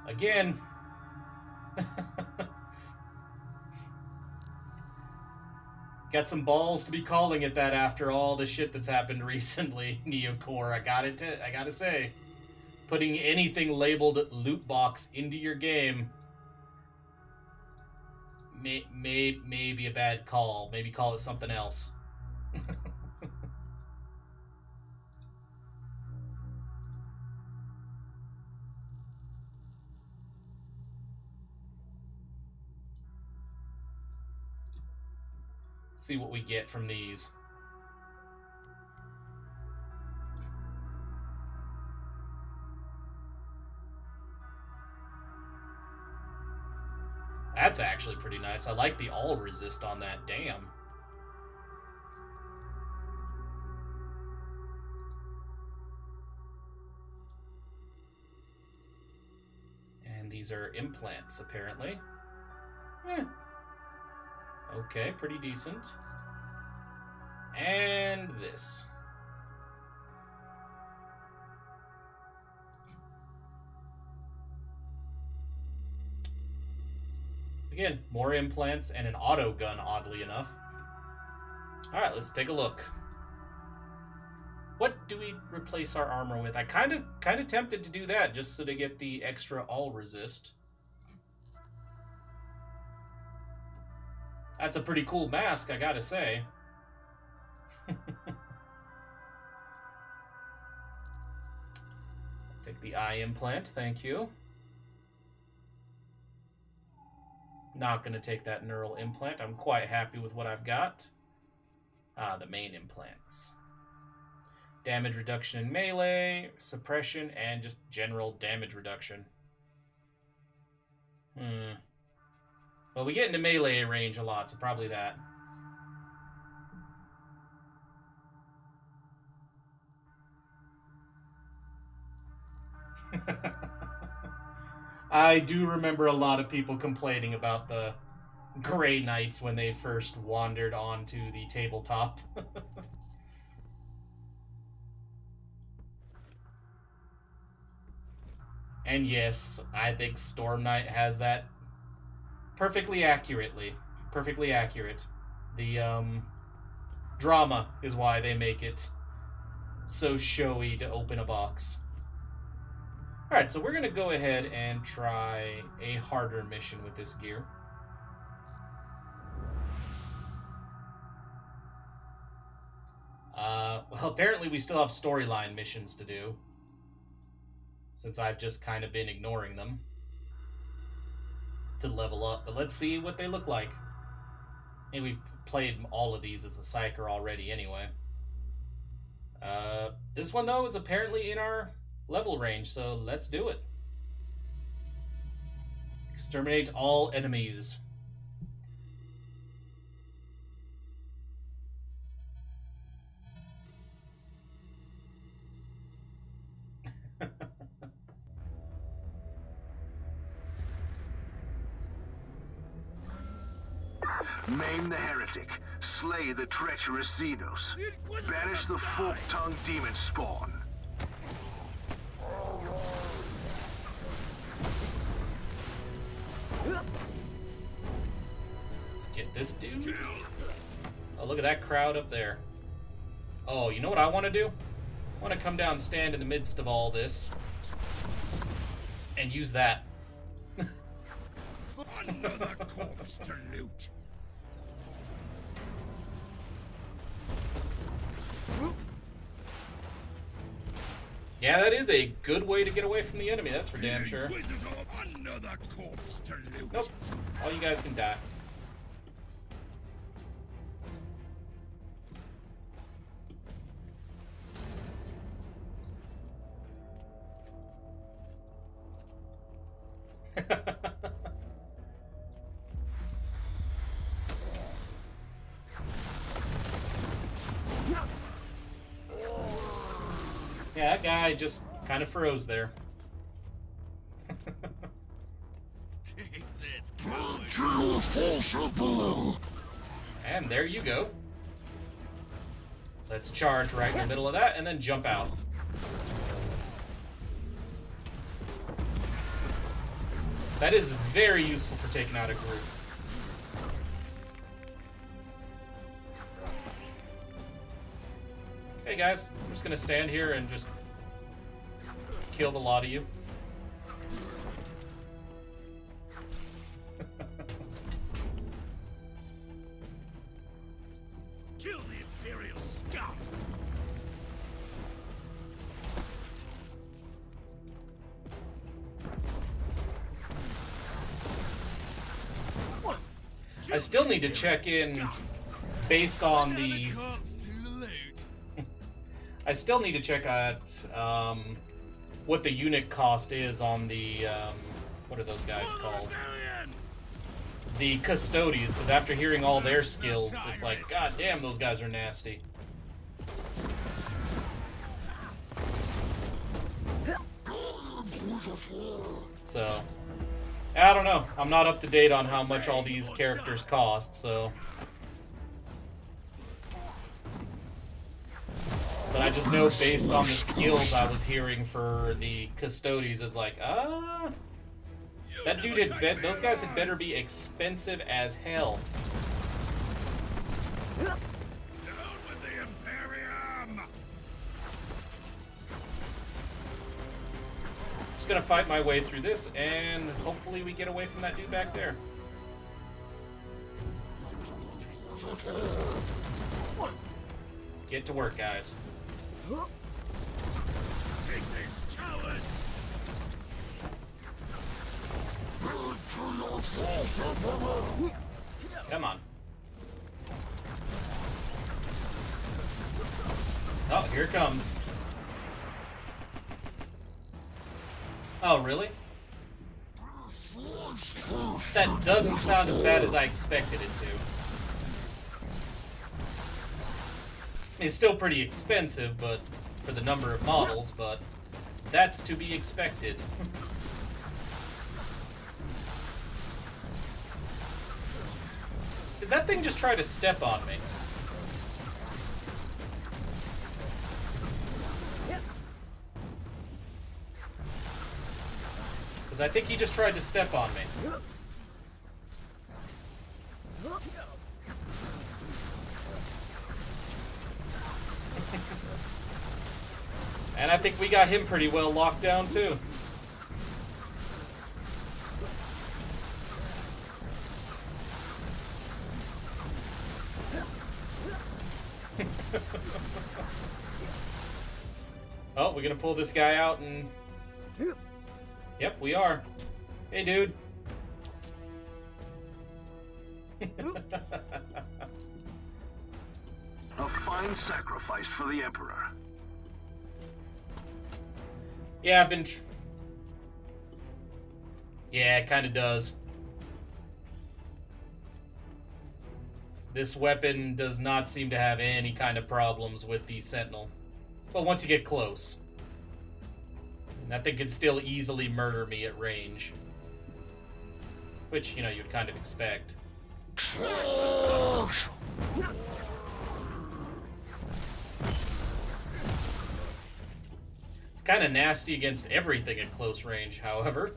Again. Got some balls to be calling it that after all the shit that's happened recently, Neocore. I gotta say. Putting anything labeled loot box into your game may be a bad call. Maybe call it something else. See what we get from these. That's actually pretty nice. I like the all resist on that. Damn. And these are implants, apparently. Okay, pretty decent. And this. Again, more implants and an auto gun, oddly enough. Alright, let's take a look. What do we replace our armor with? I kind of tempted to do that just so to get the extra all resist. That's a pretty cool mask, I gotta say. Take the eye implant, thank you. Not going to take that neural implant. I'm quite happy with what I've got. The main implants. Damage reduction in melee, suppression, and just general damage reduction. Well, we get into melee range a lot, so probably that. I do remember a lot of people complaining about the Grey Knights when they first wandered onto the tabletop. And yes, I think Storm Knight has that perfectly accurately. Perfectly accurate. The drama is why they make it so showy to open a box. Alright, so we're going to go ahead and try a harder mission with this gear. Well, apparently we still have storyline missions to do, since I've just kind of been ignoring them to level up. But let's see what they look like. And we've played all of these as the psyker already anyway. This one, though, is apparently in our level range, so let's do it. Exterminate all enemies. Maim the heretic. Slay the treacherous Xenos. Banish the fork-tongued demon spawn. Let's get this dude. Oh, look at that crowd up there. Oh, you know what I want to do? I want to come down and stand in the midst of all this. And use that. Another corpse to loot. Yeah, that is a good way to get away from the enemy, that's for damn sure. Inquisitor, another corpse to loot. Nope. All you guys can die. Yeah, that guy just kind of froze there. Take this, And there you go. Let's charge right in the middle of that and then jump out. That is very useful for taking out a group. Hey guys, I'm just gonna stand here and just kill the lot of you. Kill the Imperial scum. I still need to check in based on these. I still need to check out what the unit cost is on the what are those guys called? The Custodies, because after hearing all their skills, it's like, god damn, those guys are nasty. So, I don't know. I'm not up to date on how much all these characters cost, so. But I just know based on the skills I was hearing for the Custodies, it's like, that dude had those guys had better be expensive as hell. Down with the Imperium. Just gonna fight my way through this, and hopefully we get away from that dude back there. Get to work, guys. Take this, cowards. Come on. Oh, here it comes. Oh, really? That doesn't sound as bad as I expected it to. I mean, it's still pretty expensive, but for the number of models, but that's to be expected. Did that thing just try to step on me? Because I think he just tried to step on me. And I think we got him pretty well locked down, too. Oh, we're gonna pull this guy out and... Yep, we are. Hey, dude. A fine sacrifice for the Emperor. Yeah, I've been... Yeah, it kind of does. This weapon does not seem to have any kind of problems with the Sentinel. But once you get close, that thing can still easily murder me at range. Which, you know, you'd kind of expect. It's kind of nasty against everything at close range, however.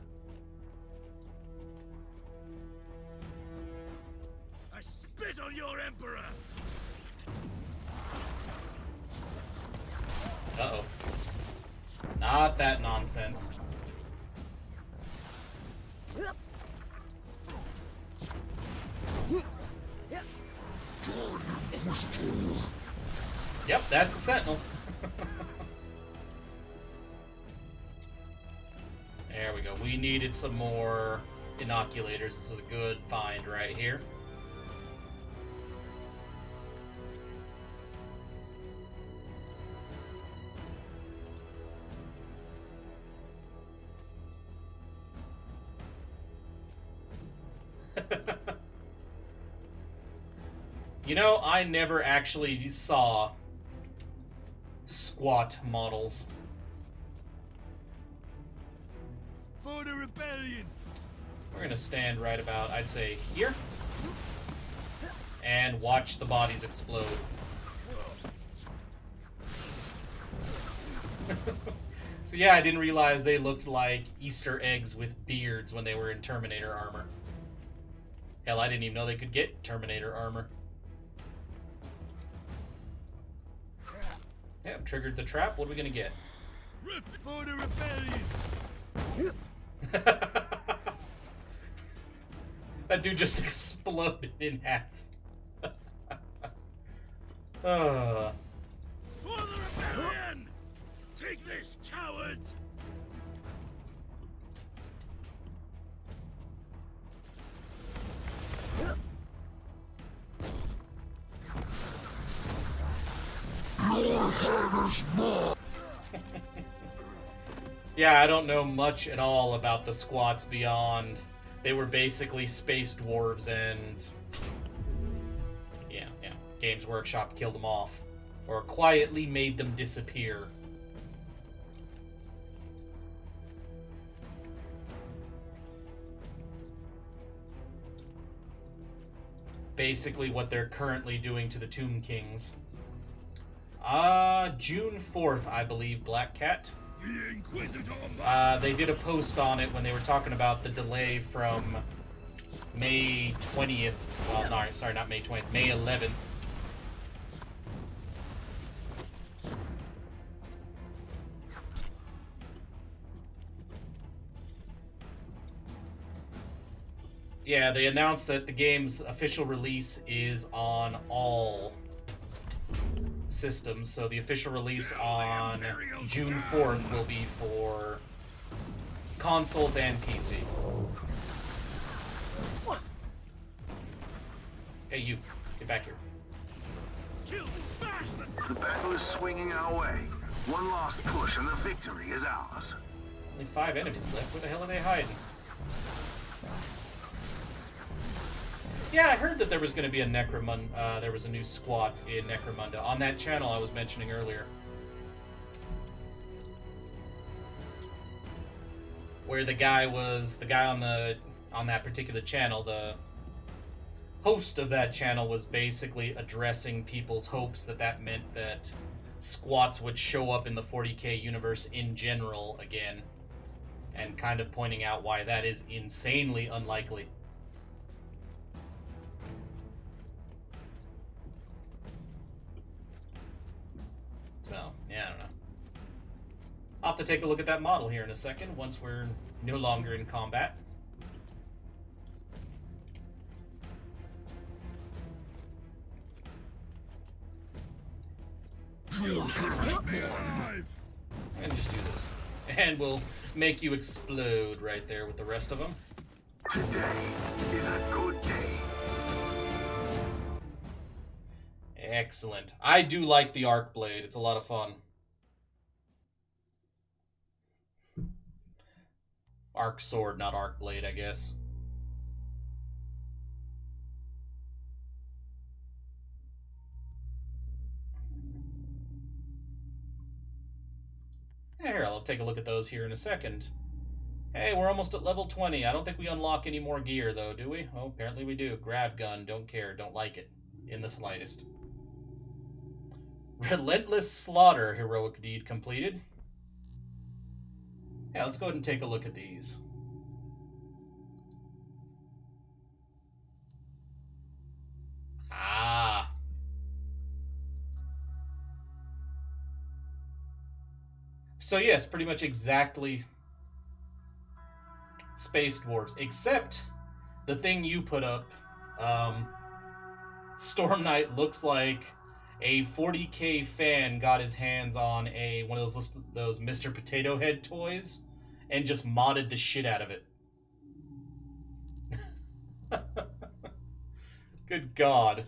I spit on your Emperor! Uh-oh. Not that nonsense. Yep, that's a Sentinel. There we go. We needed some more inoculators. This was a good find right here. You know, I never actually saw squat models. For the rebellion! We're gonna stand right about, I'd say, here. And watch the bodies explode. So yeah, I didn't realize they looked like Easter eggs with beards when they were in Terminator armor. Hell, I didn't even know they could get Terminator armor. Yep, triggered the trap. What are we gonna get? For the rebellion! That dude just exploded in half. For the rebellion! Take this, cowards! Yeah, I don't know much at all about the squats beyond they were basically space dwarves and yeah, Games Workshop killed them off or quietly made them disappear. Basically what they're currently doing to the Tomb Kings. June 4th, I believe, Black Cat. The Inquisitor! They did a post on it when they were talking about the delay from May 20th. Well, no, sorry, not May 20th. May 11th. Yeah, they announced that the game's official release is on all systems, so the official release on June 4th will be for consoles and PC. Hey, you. Get back here. The battle is swinging our way. One last push and the victory is ours. Only 5 enemies left. Where the hell are they hiding? Yeah, I heard that there was going to be a there was a new squat in Necromunda on that channel I was mentioning earlier. Where the guy on that particular channel, the host of that channel was basically addressing people's hopes that meant that squats would show up in the 40k universe in general again, and kind of pointing out why that is insanely unlikely. So, yeah, I don't know. I'll have to take a look at that model here in a second, once we're no longer in combat. Alive! And just do this. And we'll make you explode right there with the rest of them. Today is a good day. Excellent. I do like the arc blade. It's a lot of fun. Arc sword, not arc blade, I guess. Here, I'll take a look at those here in a second. Hey, we're almost at level 20. I don't think we unlock any more gear, though, do we? Oh, apparently we do. Grav gun, don't care, don't like it. In the slightest. Relentless slaughter, heroic deed completed. Yeah, let's go ahead and take a look at these. Ah. So yes, pretty much exactly Space Dwarves, except the thing you put up, Storm Knight looks like a 40k fan got his hands on one of those Mr. Potato Head toys and just modded the shit out of it. Good God.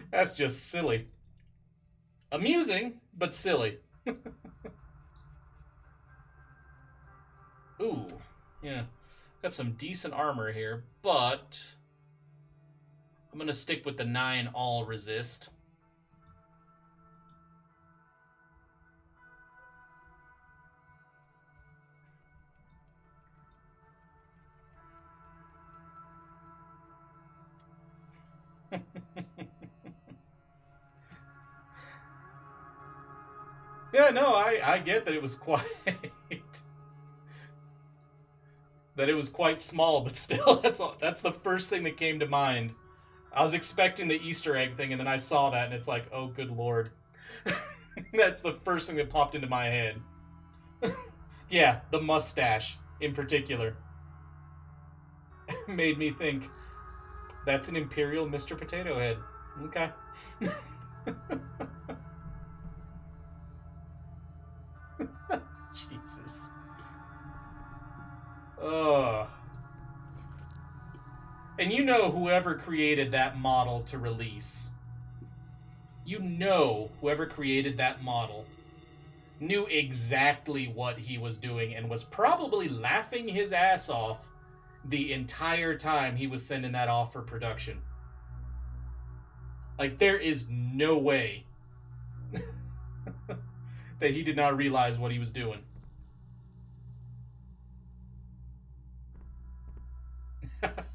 That's just silly. Amusing, but silly. Ooh, yeah. Got some decent armor here, but I'm gonna stick with the 9 all resist. Yeah, no, I get that it was quite that it was quite small, but still, that's the first thing that came to mind. I was expecting the Easter egg thing, and then I saw that, and it's like, oh, good lord. That's the first thing that popped into my head. Yeah, the mustache, in particular. Made me think, that's an Imperial Mr. Potato Head. Okay. Jesus. Ugh. And you know whoever created that model to release. You know whoever created that model knew exactly what he was doing and was probably laughing his ass off the entire time he was sending that off for production. Like, there is no way that he did not realize what he was doing.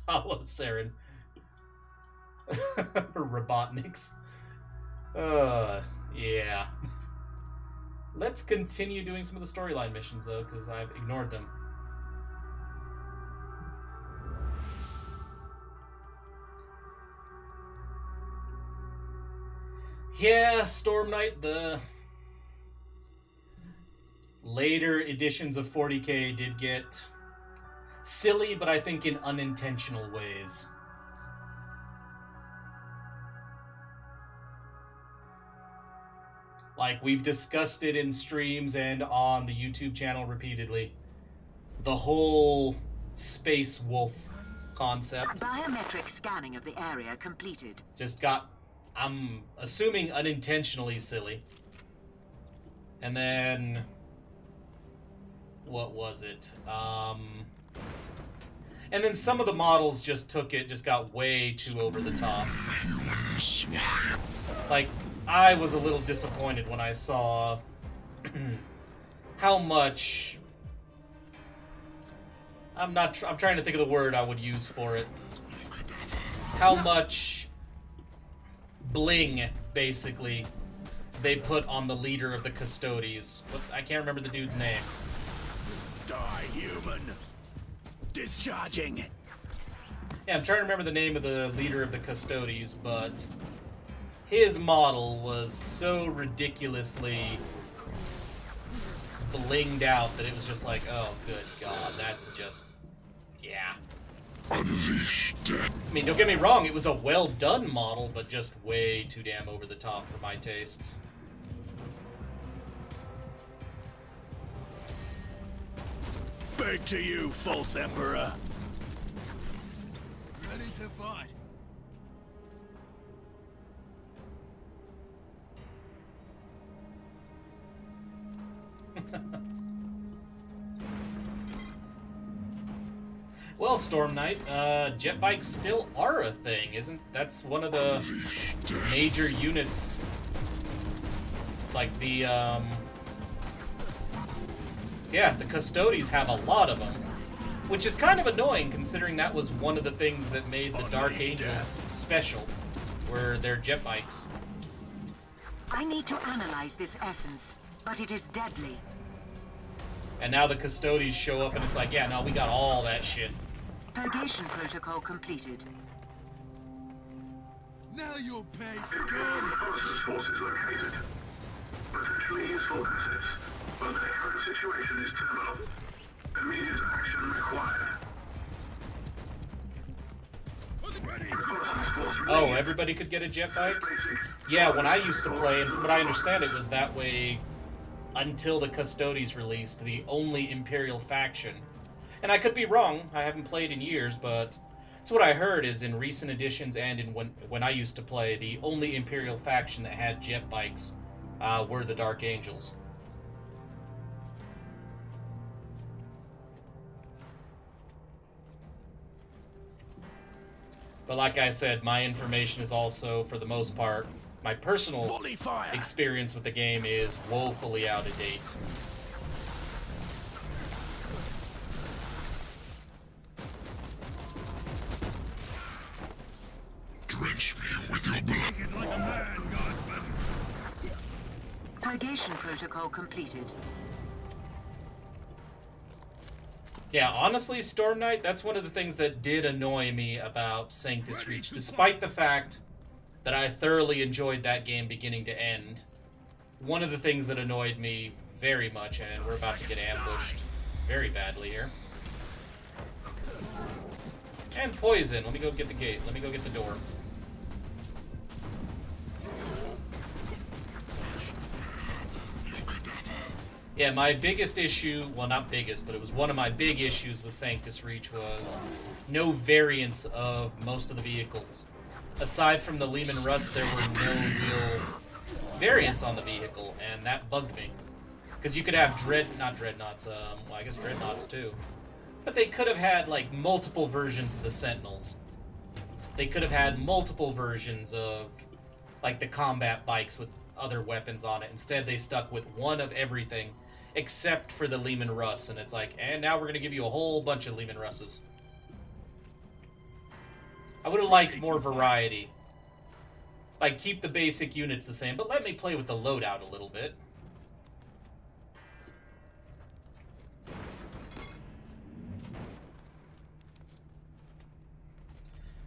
Hello, Saren. Robotniks. Yeah. Let's continue doing some of the storyline missions, though, because I've ignored them. Yeah, Storm Knight, the later editions of 40k did get silly, but I think in unintentional ways. Like, we've discussed it in streams and on the YouTube channel repeatedly. The whole Space Wolf concept. Biometric scanning of the area completed. Just got, I'm assuming, unintentionally silly. And then, what was it? And then some of the models just got way too over the top. Like, I was a little disappointed when I saw how much... I'm trying to think of the word I would use for it. How much bling, basically, they put on the leader of the Custodes. I can't remember the dude's name. Die, human! Discharging! Yeah, I'm trying to remember the name of the leader of the Custodes, but his model was so ridiculously blinged out that it was just like, oh, good God, that's just, yeah. Unleash death. I mean, don't get me wrong, it was a well-done model, but just way too damn over the top for my tastes. Beg to you, false emperor. Ready to fight. Well, Storm Knight, jet bikes still are a thing, isn't? That's one of the major units. Like the, yeah, the Custodies have a lot of them. Which is kind of annoying, considering that was one of the things that made the Dark Angels special, were their jet bikes. I need to analyze this essence, but it is deadly. And now the Custodies show up and it's like, yeah, no, we got all that shit. Purgation protocol completed. Now you'll pay, Imperial scum! Forces forces located. Potentially useful assets, but the current situation is terminal. Immediate action required. Ready to fight. Oh, everybody could get a jet bike? Yeah, when I used to play, and from what I understand, it was that way until the Custodies released, the only Imperial faction. And I could be wrong, I haven't played in years, but it's what I heard is in recent editions and in when I used to play, the only Imperial faction that had jet bikes were the Dark Angels. But like I said, my information is also, for the most part, my personal Volley fire. experience with the game is woefully out of date. Drench me with your blood. Take it like a man, guardsman! Purgation protocol completed. Yeah, honestly, Storm Knight, that's one of the things that did annoy me about Sanctus Reach, despite the fact that I thoroughly enjoyed that game beginning to end. One of the things that annoyed me very much, and we're about to get ambushed very badly here. And poison. Let me go get the gate. Let me go get the door. Yeah, my biggest issue, well, not biggest, but it was one of my big issues with Sanctus Reach was no variants of most of the vehicles. Aside from the Lehman Russ, there were no real variants on the vehicle, and that bugged me. Because you could have not dreadnoughts, well, I guess dreadnoughts too. But they could have had, like, multiple versions of the Sentinels. They could have had multiple versions of, like, the combat bikes with other weapons on it. Instead, they stuck with one of everything, except for the Lehman Russ. And it's like, and now we're going to give you a whole bunch of Lehman Russes. I would have liked more variety. Like, keep the basic units the same, but let me play with the loadout a little bit.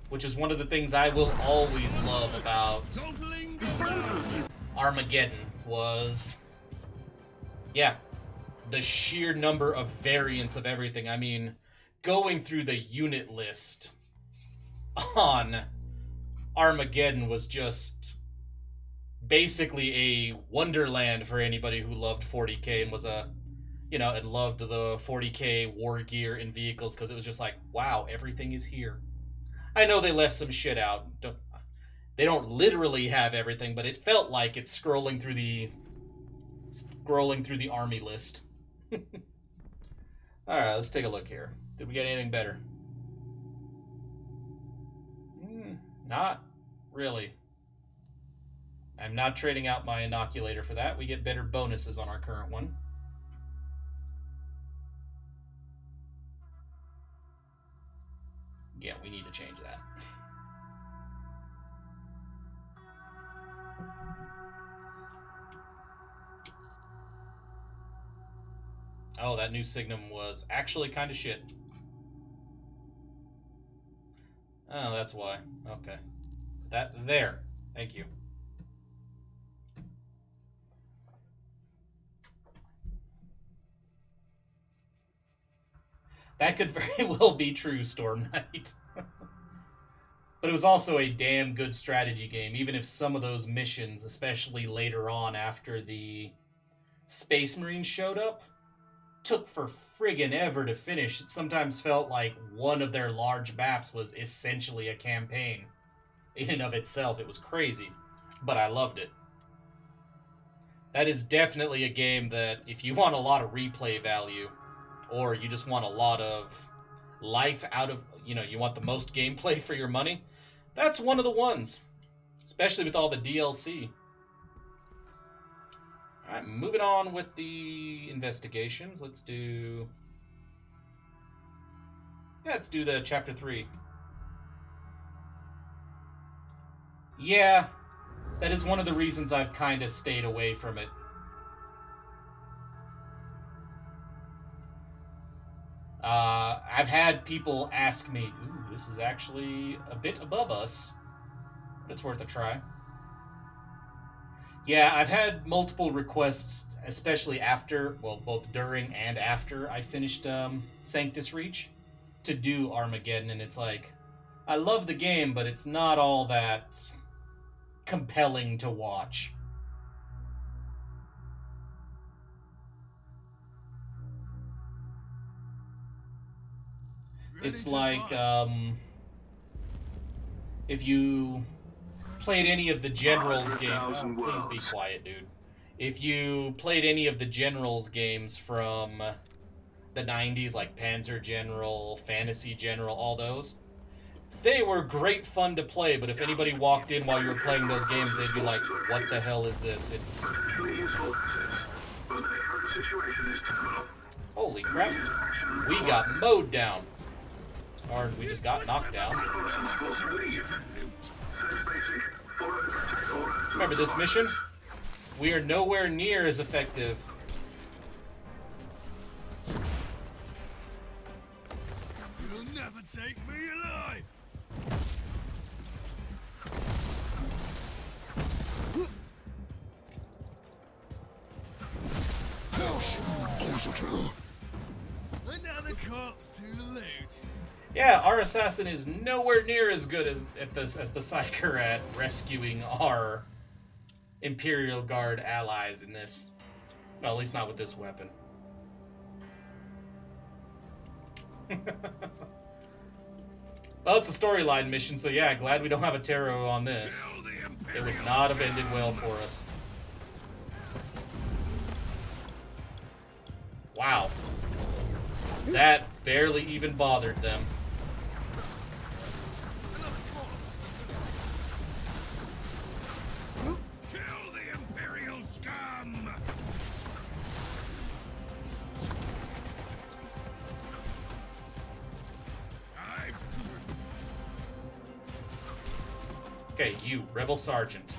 Which is one of the things I will always love about Armageddon was, yeah, the sheer number of variants of everything. I mean, going through the unit list on Armageddon was just basically a wonderland for anybody who loved 40k and was a, you know, and loved the 40k war gear and vehicles, because it was just like, wow, everything is here. I know they left some shit out. They don't literally have everything, but it felt like it's scrolling through the army list. Alright, let's take a look here. Did we get anything better? Not really. I'm not trading out my inoculator for that. We get better bonuses on our current one. Yeah, we need to change that. Oh, that new Signum was actually kind of shit. Oh, that's why. Okay. That there. Thank you. That could very well be true, Storm Knight. But it was also a damn good strategy game, even if some of those missions, especially later on after the Space Marines showed up, took for friggin' ever to finish. It sometimes felt like one of their large maps was essentially a campaign. In and of itself, it was crazy, but I loved it. That is definitely a game that, if you want a lot of replay value, or you just want a lot of life out of, you want the most gameplay for your money, that's one of the ones. Especially with all the DLC. Alright, moving on with the investigations. Let's do the chapter 3. Yeah, that is one of the reasons I've kind of stayed away from it. I've had people ask me, ooh, this is actually a bit above us, but it's worth a try. Yeah, I've had multiple requests, especially after, well, both during and after I finished Sanctus Reach, to do Armageddon, and it's like, I love the game, but it's not all that compelling to watch. It's like, if you played any of the Generals games... Oh, please be quiet, dude. If you played any of the Generals games from the 90s, like Panzer General, Fantasy General, all those, they were great fun to play, but if anybody walked in while you were playing those games, they'd be like, what the hell is this? It's... Holy crap. We got mowed down. Or we just got knocked down. Remember this mission? We are nowhere near as effective. You'll never take me alive! Another corpse to loot. Yeah, our Assassin is nowhere near as good as the psyker at rescuing our Imperial Guard allies in this. Well, at least not with this weapon. Well, it's a storyline mission, so yeah, glad we don't have a tarot on this. It would not have ended well for us. Wow. That barely even bothered them. Kill the Imperial scum! Okay, you, Rebel Sergeant.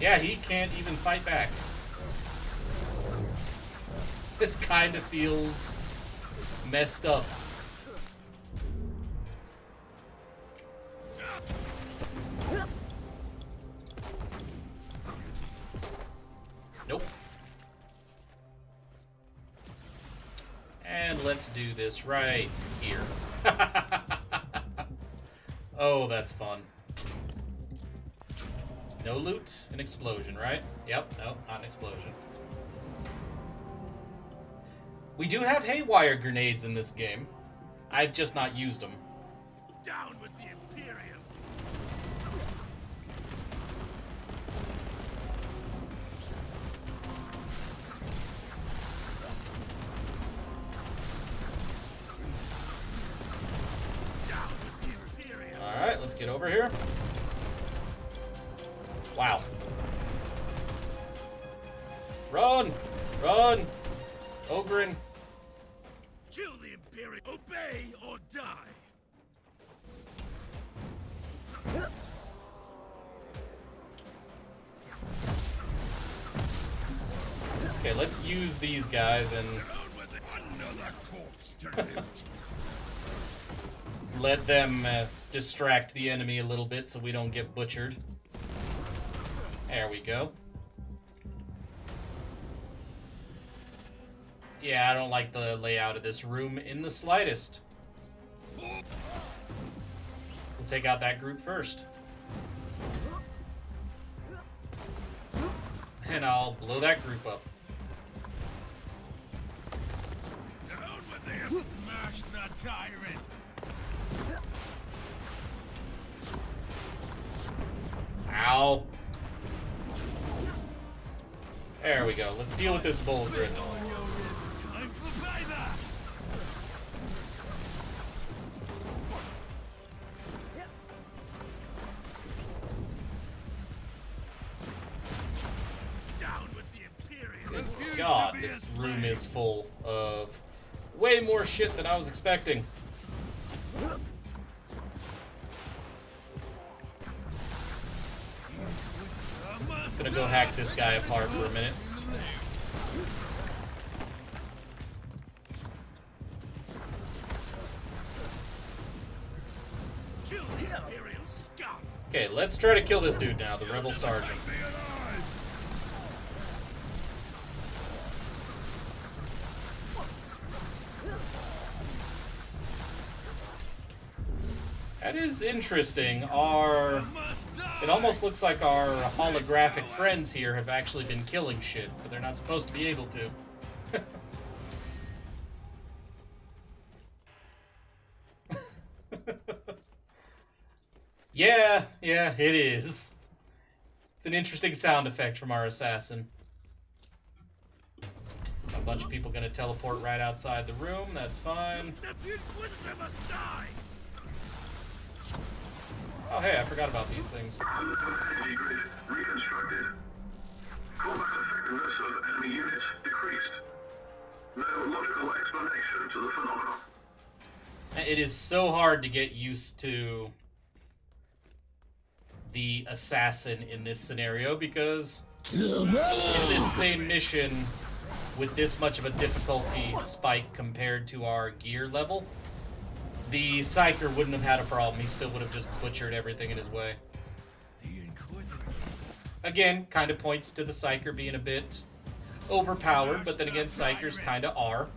Yeah, he can't even fight back. This kind of feels messed up. Nope. And let's do this right here. Oh, that's fun. No loot, an explosion, right? Yep, nope, not an explosion. We do have haywire grenades in this game. I've just not used them. Down with the Imperium! Down with the Imperium! Alright, let's get over here. Wow. Run! Run! Ogrin! Kill the Imperium! Obey or die! Okay, let's use these guys and Another corpse to loot! let them distract the enemy a little bit so we don't get butchered. There we go. Yeah, I don't like the layout of this room in the slightest. We'll take out that group first. and I'll blow that group up. Down with them! Smash the tyrant! Ow. There we go. Let's deal with this Bullgrin. Time for payback! Down with the Imperium! God, this room is full of way more shit than I was expecting. Gonna go hack this guy apart for a minute. Kill the Imperial scum! Okay, let's try to kill this dude now, the rebel sergeant. Be alive! That is interesting. It almost looks like our holographic friends here have actually been killing shit, but they're not supposed to be able to. Yeah, it is. It's an interesting sound effect from our assassin. A bunch of people gonna teleport right outside the room, that's fine. The Inquisitor must die! Oh hey, I forgot about these things. Energy grid reconstructed. Combat effectiveness of enemy units decreased. No logical explanation to the phenomenon. It is so hard to get used to the assassin in this scenario because in this same mission with this much of a difficulty spike compared to our gear level, the psyker wouldn't have had a problem. He still would have just butchered everything in his way. The Inquisitor. Again, kind of points to the psyker being a bit overpowered, but then again, psykers kind of are.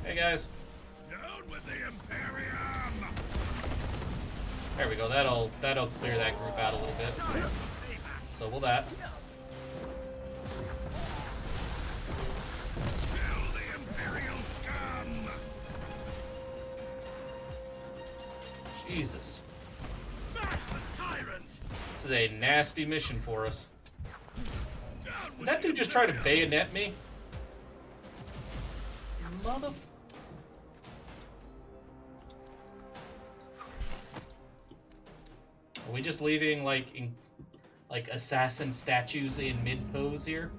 Hey guys. Down with the Imperium! There we go. That'll clear that group out a little bit. So will that. Kill the Imperial scum! Jesus. Smash the tyrant! This is a nasty mission for us. Down Did with that the dude just try to Imperium! bayonet me? Mother... Are we just leaving, like assassin statues in mid-pose here?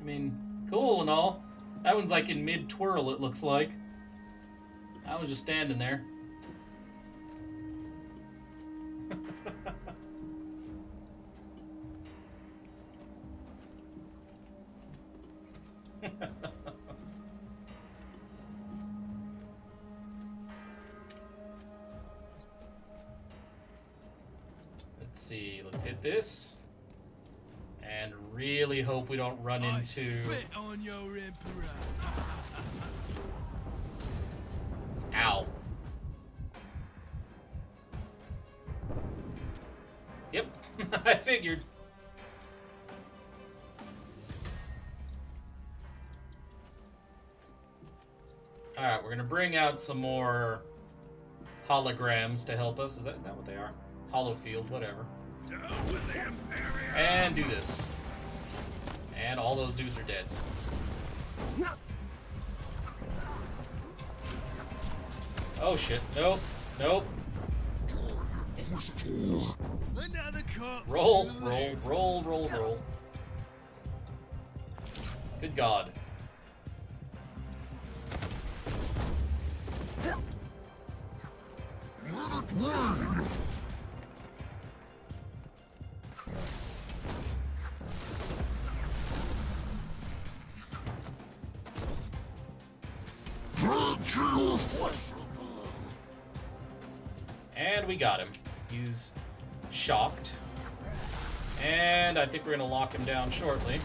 I mean, cool and all. That one's like in mid-twirl, it looks like. I was just standing there. Let's see, let's hit this. And really hope we don't run I into... spit on your Emperor! Ow. Yep, I figured. Alright, we're gonna bring out some more holograms to help us. Is that what they are? Hollow field, whatever. Down with the Imperium! And do this. And all those dudes are dead. Oh shit. Nope. Nope. Another corpse! Roll, to the roll, loot. roll, roll, roll. Good God. And we got him. He's shocked. And I think we're going to lock him down shortly.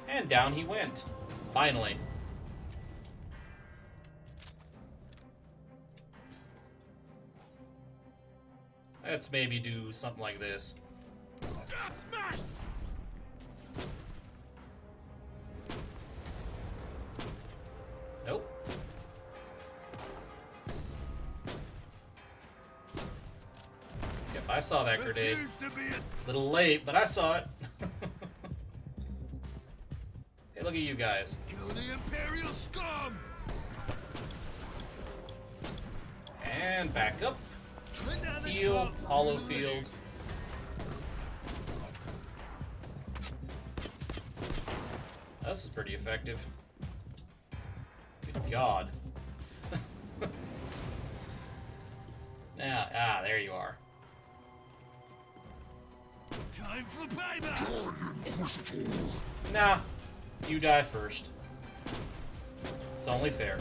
And down he went. Finally. Let's maybe do something like this. Smash! Nope. Yep, I saw that grenade. Refuse to be a Little late, but I saw it. Hey, look at you guys. kill the Imperial scum! And back up. Let down the Heal, cops hollow too field. late. This is pretty effective. Good God. Now, there you are. Time for payback! Nah, you die first. It's only fair.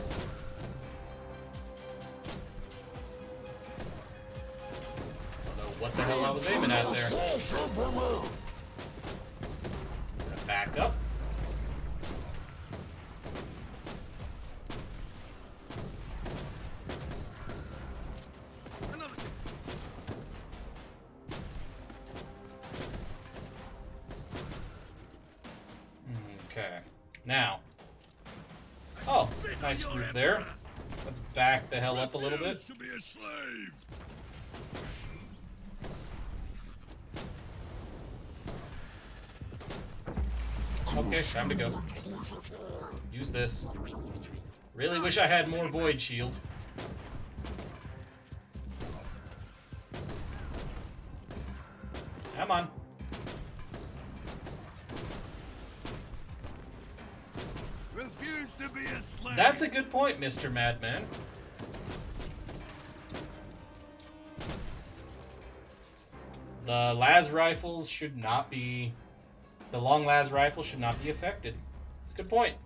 Don't know what the hell I was aiming at there. Back up. Another. Okay. Now. Oh, nice group there. Let's back the hell up a little bit. Refuse to be a slave! Okay, time to go. Use this. Really wish I had more void shield. Come on. Refuse to be a slave! That's a good point, Mr. Madman. The las rifles should not be... The long las rifle should not be affected. That's a good point.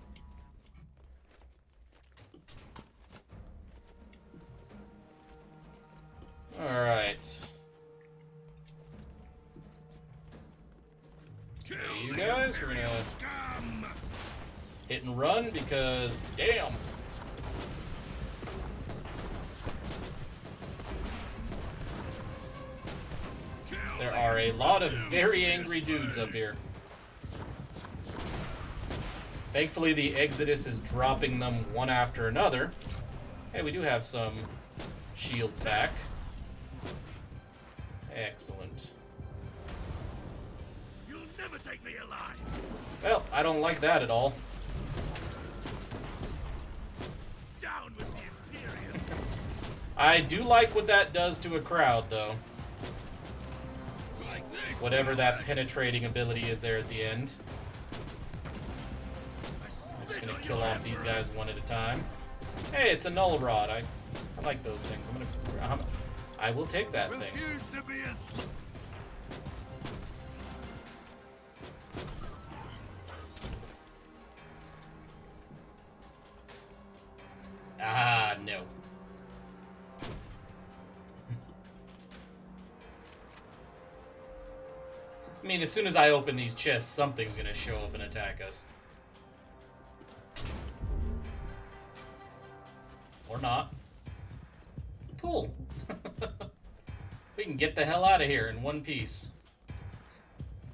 Alright. Kill You the guys, we're Imperial gonna scum! hit and run because, damn. Kill There the are a lot of Imperial very angry dudes up here. Thankfully, the Exitus is dropping them one after another. Hey, we do have some shields back. Excellent. You'll never take me alive! Well, I don't like that at all. Down with the Imperium! I do like what that does to a crowd, though. Like this! Whatever that Alex. penetrating ability is there at the end. I I'm spit just gonna on kill your off these emperor. guys one at a time. Hey, it's a null rod. I like those things. I will take that thing. Refuse to be a slave! Ah, no. I mean, as soon as I open these chests, something's gonna show up and attack us. Or not. Cool. We can get the hell out of here in one piece.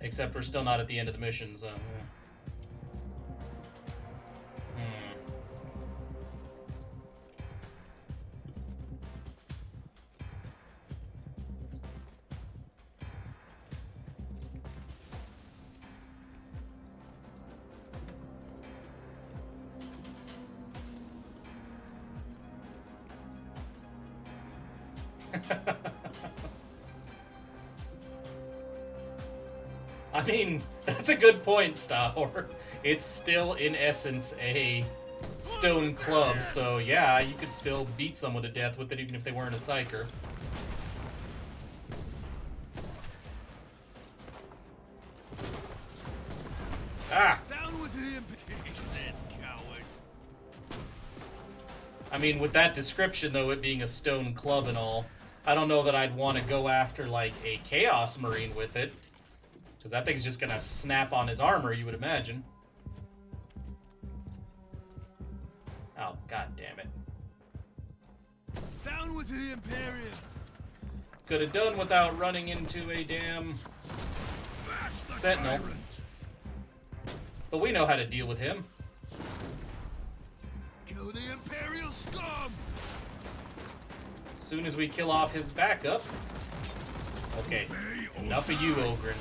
Except we're still not at the end of the mission, so... I mean, that's a good point, Star. It's still, in essence, a stone club, so yeah, you could still beat someone to death with it even if they weren't a psyker. Ah! Down with the Imperial cowards! I mean, with that description, though, it being a stone club and all, I don't know that I'd want to go after, like, a Chaos Marine with it. Because that thing's just gonna snap on his armor, you would imagine. Oh, god damn it. Down with the Imperium! Could have done without running into a damn sentinel. But we know how to deal with him. Kill the Imperial scum! As soon as we kill off his backup. Okay, enough of you, Ogrin.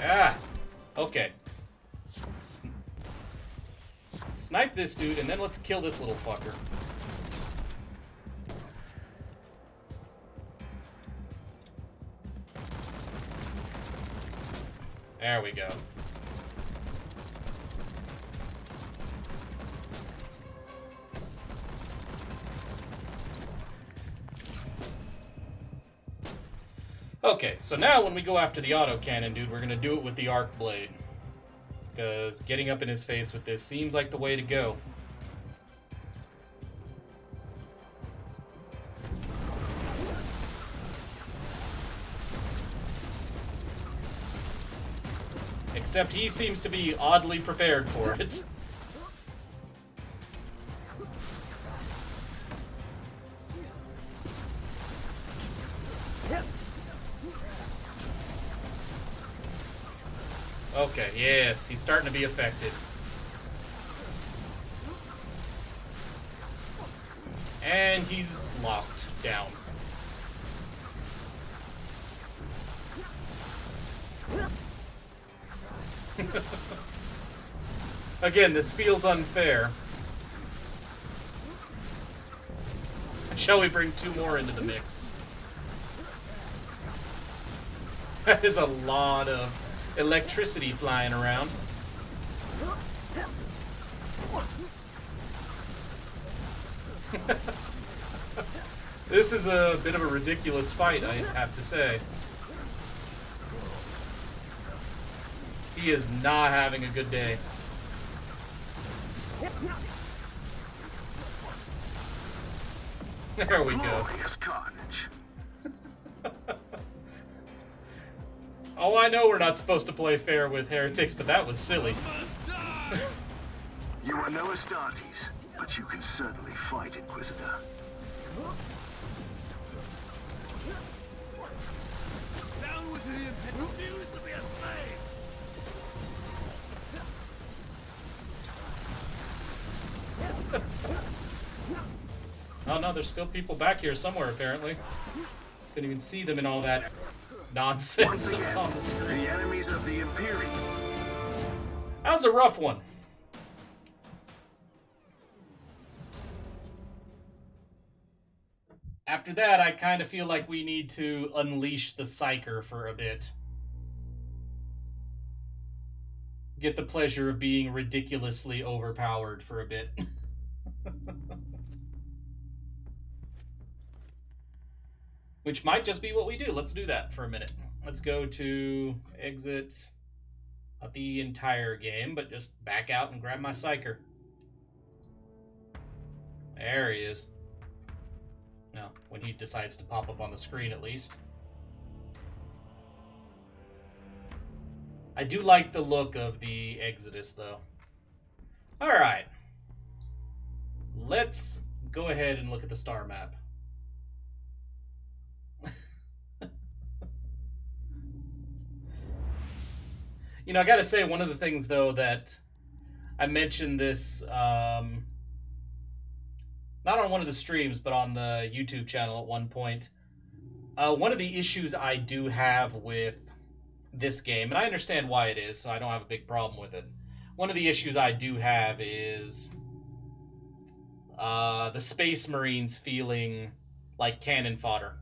Ah, okay. Snipe this dude, and then let's kill this little fucker. There we go. Okay, so now when we go after the autocannon dude, we're gonna do it with the arc blade. Because getting up in his face with this seems like the way to go. Except he seems to be oddly prepared for it. Okay, yes, he's starting to be affected. And he's locked down. Again, this feels unfair. Shall we bring two more into the mix? That is a lot of electricity flying around. This is a bit of a ridiculous fight, I have to say. He is not having a good day. There we go. Oh, I know we're not supposed to play fair with heretics, but that was silly. You are no Astartes, but you can certainly fight, Inquisitor. Down with him and refuse to be a slave! Oh no, there's still people back here somewhere, apparently. Couldn't even see them in all that nonsense that's on the screen. The enemies of the Imperium. That was a rough one. After that, I kind of feel like we need to unleash the psyker for a bit. Get the pleasure of being ridiculously overpowered for a bit. Which might just be what we do. Let's do that for a minute. Let's go to exit. Not the entire game, but just back out and grab my psyker. There he is. No, when he decides to pop up on the screen at least. I do like the look of the Exitus though. Alright. Let's go ahead and look at the star map. You know, I gotta say, one of the things, though, that I mentioned this, not on one of the streams, but on the YouTube channel at one point. One of the issues I do have with this game, and I understand why it is, so I don't have a big problem with it. One of the issues I do have is the Space Marines feeling like cannon fodder.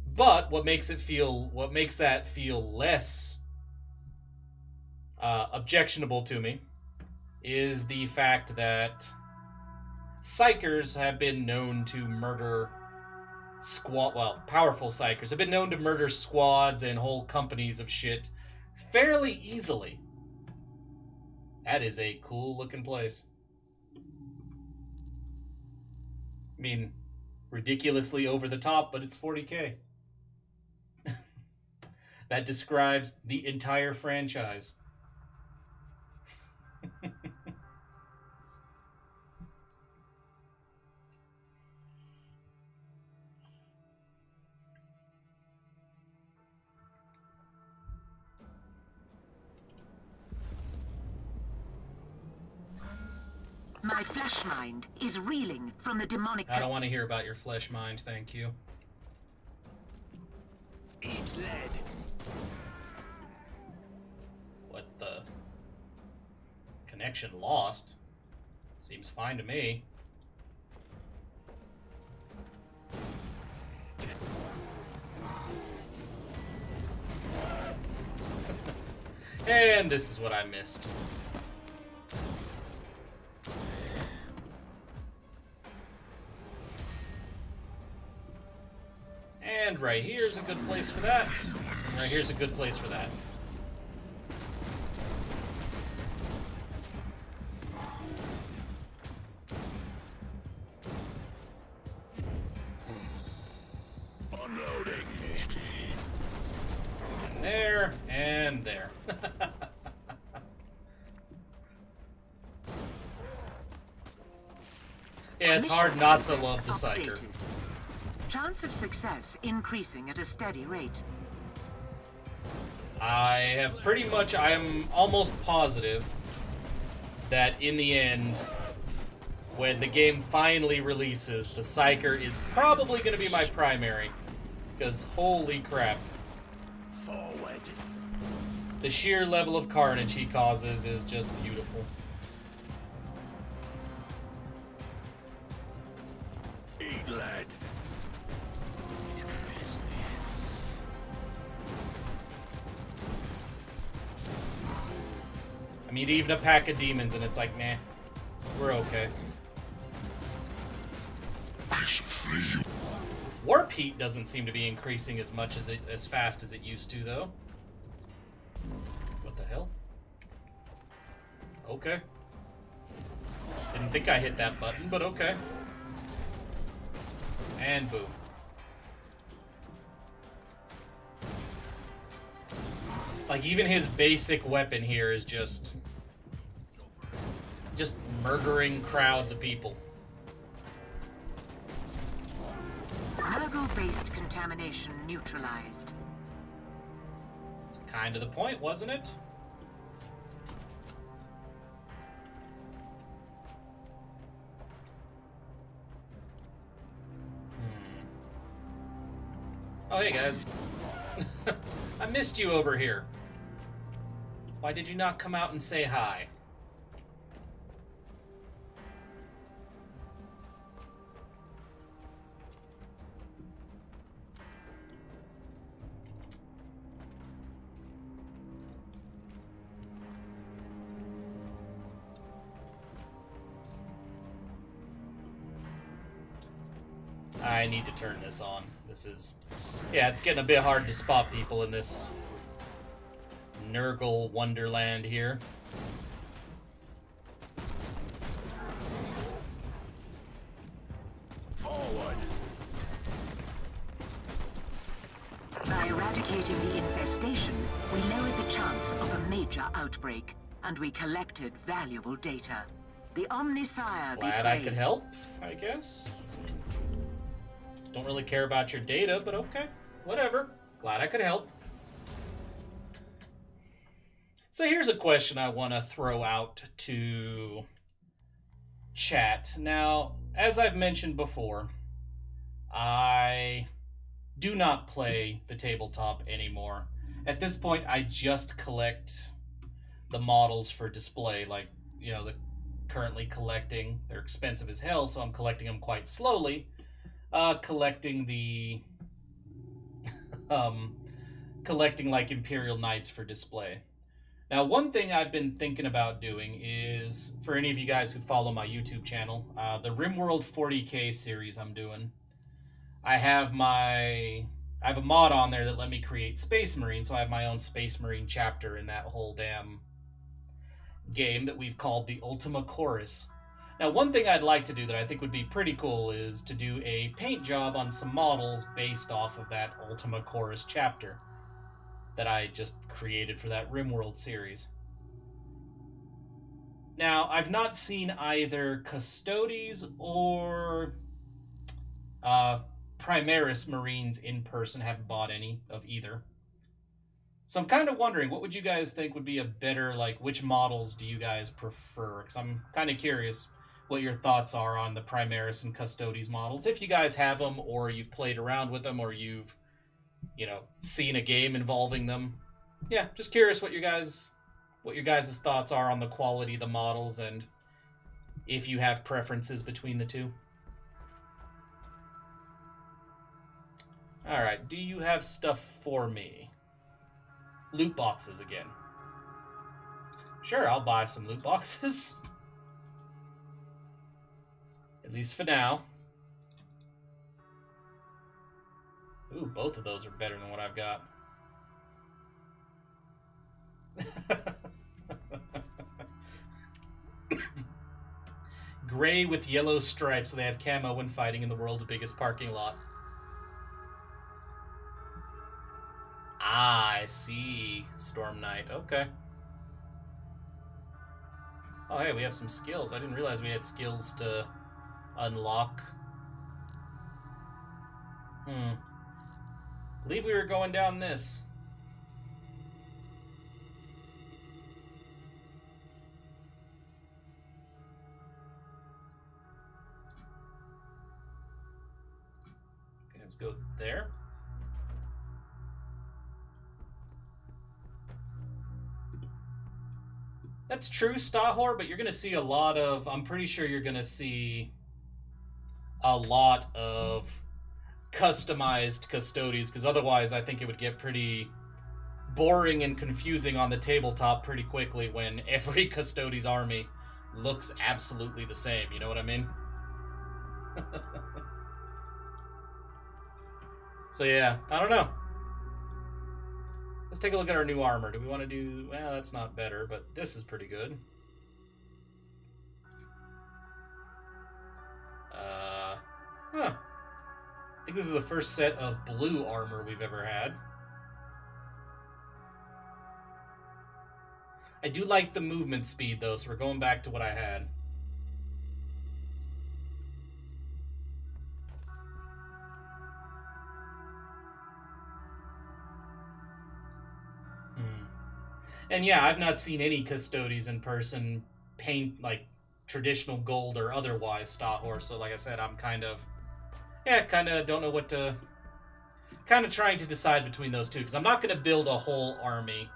But what makes that feel less objectionable to me is the fact that psykers have been known to murder powerful psykers have been known to murder squads and whole companies of shit fairly easily. That is a cool looking place. I mean, ridiculously over the top, but it's 40k. That describes the entire franchise. My flesh mind is reeling from the demonic... I don't want to hear about your flesh mind, thank you. Eat lead. What the? Connection lost? Seems fine to me. And this is what I missed. And right here's a good place for that. And right here's a good place for that. Unloading. And there, and there. Yeah, it's hard not to love the psyker. Chance of success increasing at a steady rate. I am almost positive that in the end, when the game finally releases, the psyker is probably going to be my primary. Because holy crap. Forward. The sheer level of carnage he causes is just beautiful. Eat lead. I mean, even a pack of demons, and it's like, nah, we're okay. I shall free you. Warp heat doesn't seem to be increasing as much as fast as it used to, though. What the hell? Okay. Didn't think I hit that button, but okay. And boom. Like, even his basic weapon here is just murdering crowds of people. Nurgle-based contamination neutralized. It's kind of the point, wasn't it? Oh, hey, guys. I missed you over here. Why did you not come out and say hi? I need to turn this on. This is... Yeah, it's getting a bit hard to spot people in this Nurgle wonderland here. Forward. By eradicating the infestation, we lowered the chance of a major outbreak, and we collected valuable data. The Omnisire Glad I could help, I guess. Don't really care about your data, but okay. Whatever. Glad I could help. So here's a question I want to throw out to chat. Now, as I've mentioned before, I do not play the tabletop anymore. At this point, I just collect the models for display, like, you know, the currently collecting. They're expensive as hell, so I'm collecting them quite slowly. Collecting the collecting like Imperial Knights for display. Now, one thing I've been thinking about doing is, for any of you guys who follow my YouTube channel, the RimWorld 40k series I'm doing. I have a mod on there that let me create Space Marine, so I have my own Space Marine chapter in that whole damn game that we've called the Ultima Chorus. Now, one thing I'd like to do that I think would be pretty cool is to do a paint job on some models based off of that Ultima Chorus chapter. that I just created for that RimWorld series. Now, I've not seen either Custodes or Primaris Marines in person. Haven't bought any of either. So I'm kind of wondering, what would you guys think would be a better, like, which models do you guys prefer? Because I'm kind of curious what your thoughts are on the Primaris and Custodes models. If you guys have them, or you've played around with them, or you've, you know, seen a game involving them. Yeah, just curious what your guys' thoughts are on the quality of the models, and if you have preferences between the two. Alright, do you have stuff for me? Loot boxes again. Sure, I'll buy some loot boxes. At least for now. Ooh, both of those are better than what I've got. Gray with yellow stripes, so they have camo when fighting in the world's biggest parking lot. Ah, I see. Storm Knight. Okay. Oh, hey, we have some skills. I didn't realize we had skills to unlock. Believe we were going down this. Okay, let's go there. That's true, Stahor, but you're going to see a lot of... I'm pretty sure you're going to see a lot of customized Custodes, because otherwise I think it would get pretty boring and confusing on the tabletop pretty quickly when every Custodes army looks absolutely the same, you know what I mean? So yeah, I don't know. Let's take a look at our new armor. Do we want to do... Well, that's not better, but this is pretty good. Huh. I think this is the first set of blue armor we've ever had. I do like the movement speed, though, so we're going back to what I had. And yeah, I've not seen any Custodes in person paint, like, traditional gold or otherwise, Stahor, so like I said, I'm kind of... Yeah, kind of don't know what to... Kind of trying to decide between those two, because I'm not going to build a whole army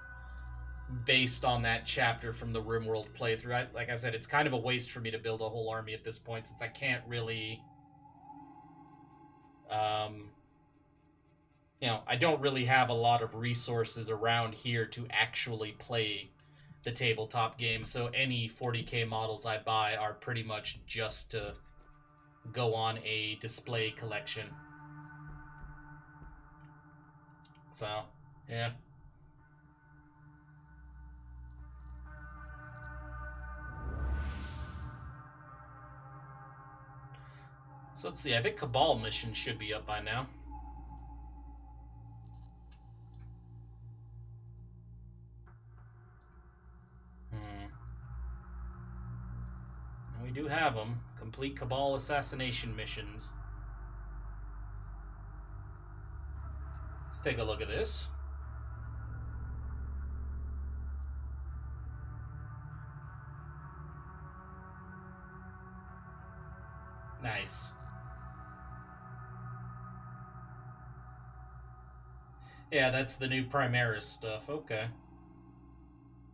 based on that chapter from the RimWorld playthrough. Like I said, it's kind of a waste for me to build a whole army at this point, since I can't really... you know, I don't really have a lot of resources around here to actually play the tabletop game, so any 40k models I buy are pretty much just to go on a display collection. So, yeah. So let's see, I think Cabal mission should be up by now. And we do have them. Complete Cabal assassination missions. Let's take a look at this. Nice. Yeah, that's the new Primaris stuff. Okay.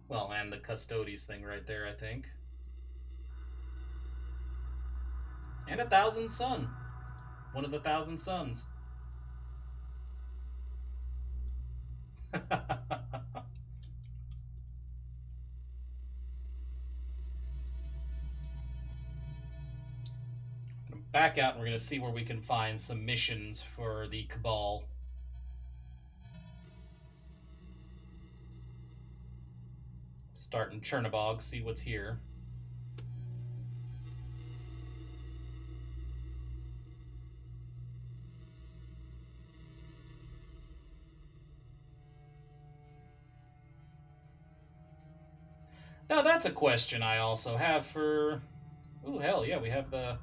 Well, and the Custodes thing right there, I think. And 1,000 Sun. One of the 1,000 Suns. Back out and we're going to see where we can find some missions for the Cabal. Start in Chernobog, see what's here. Now that's a question I also have for... Ooh, hell yeah, we have the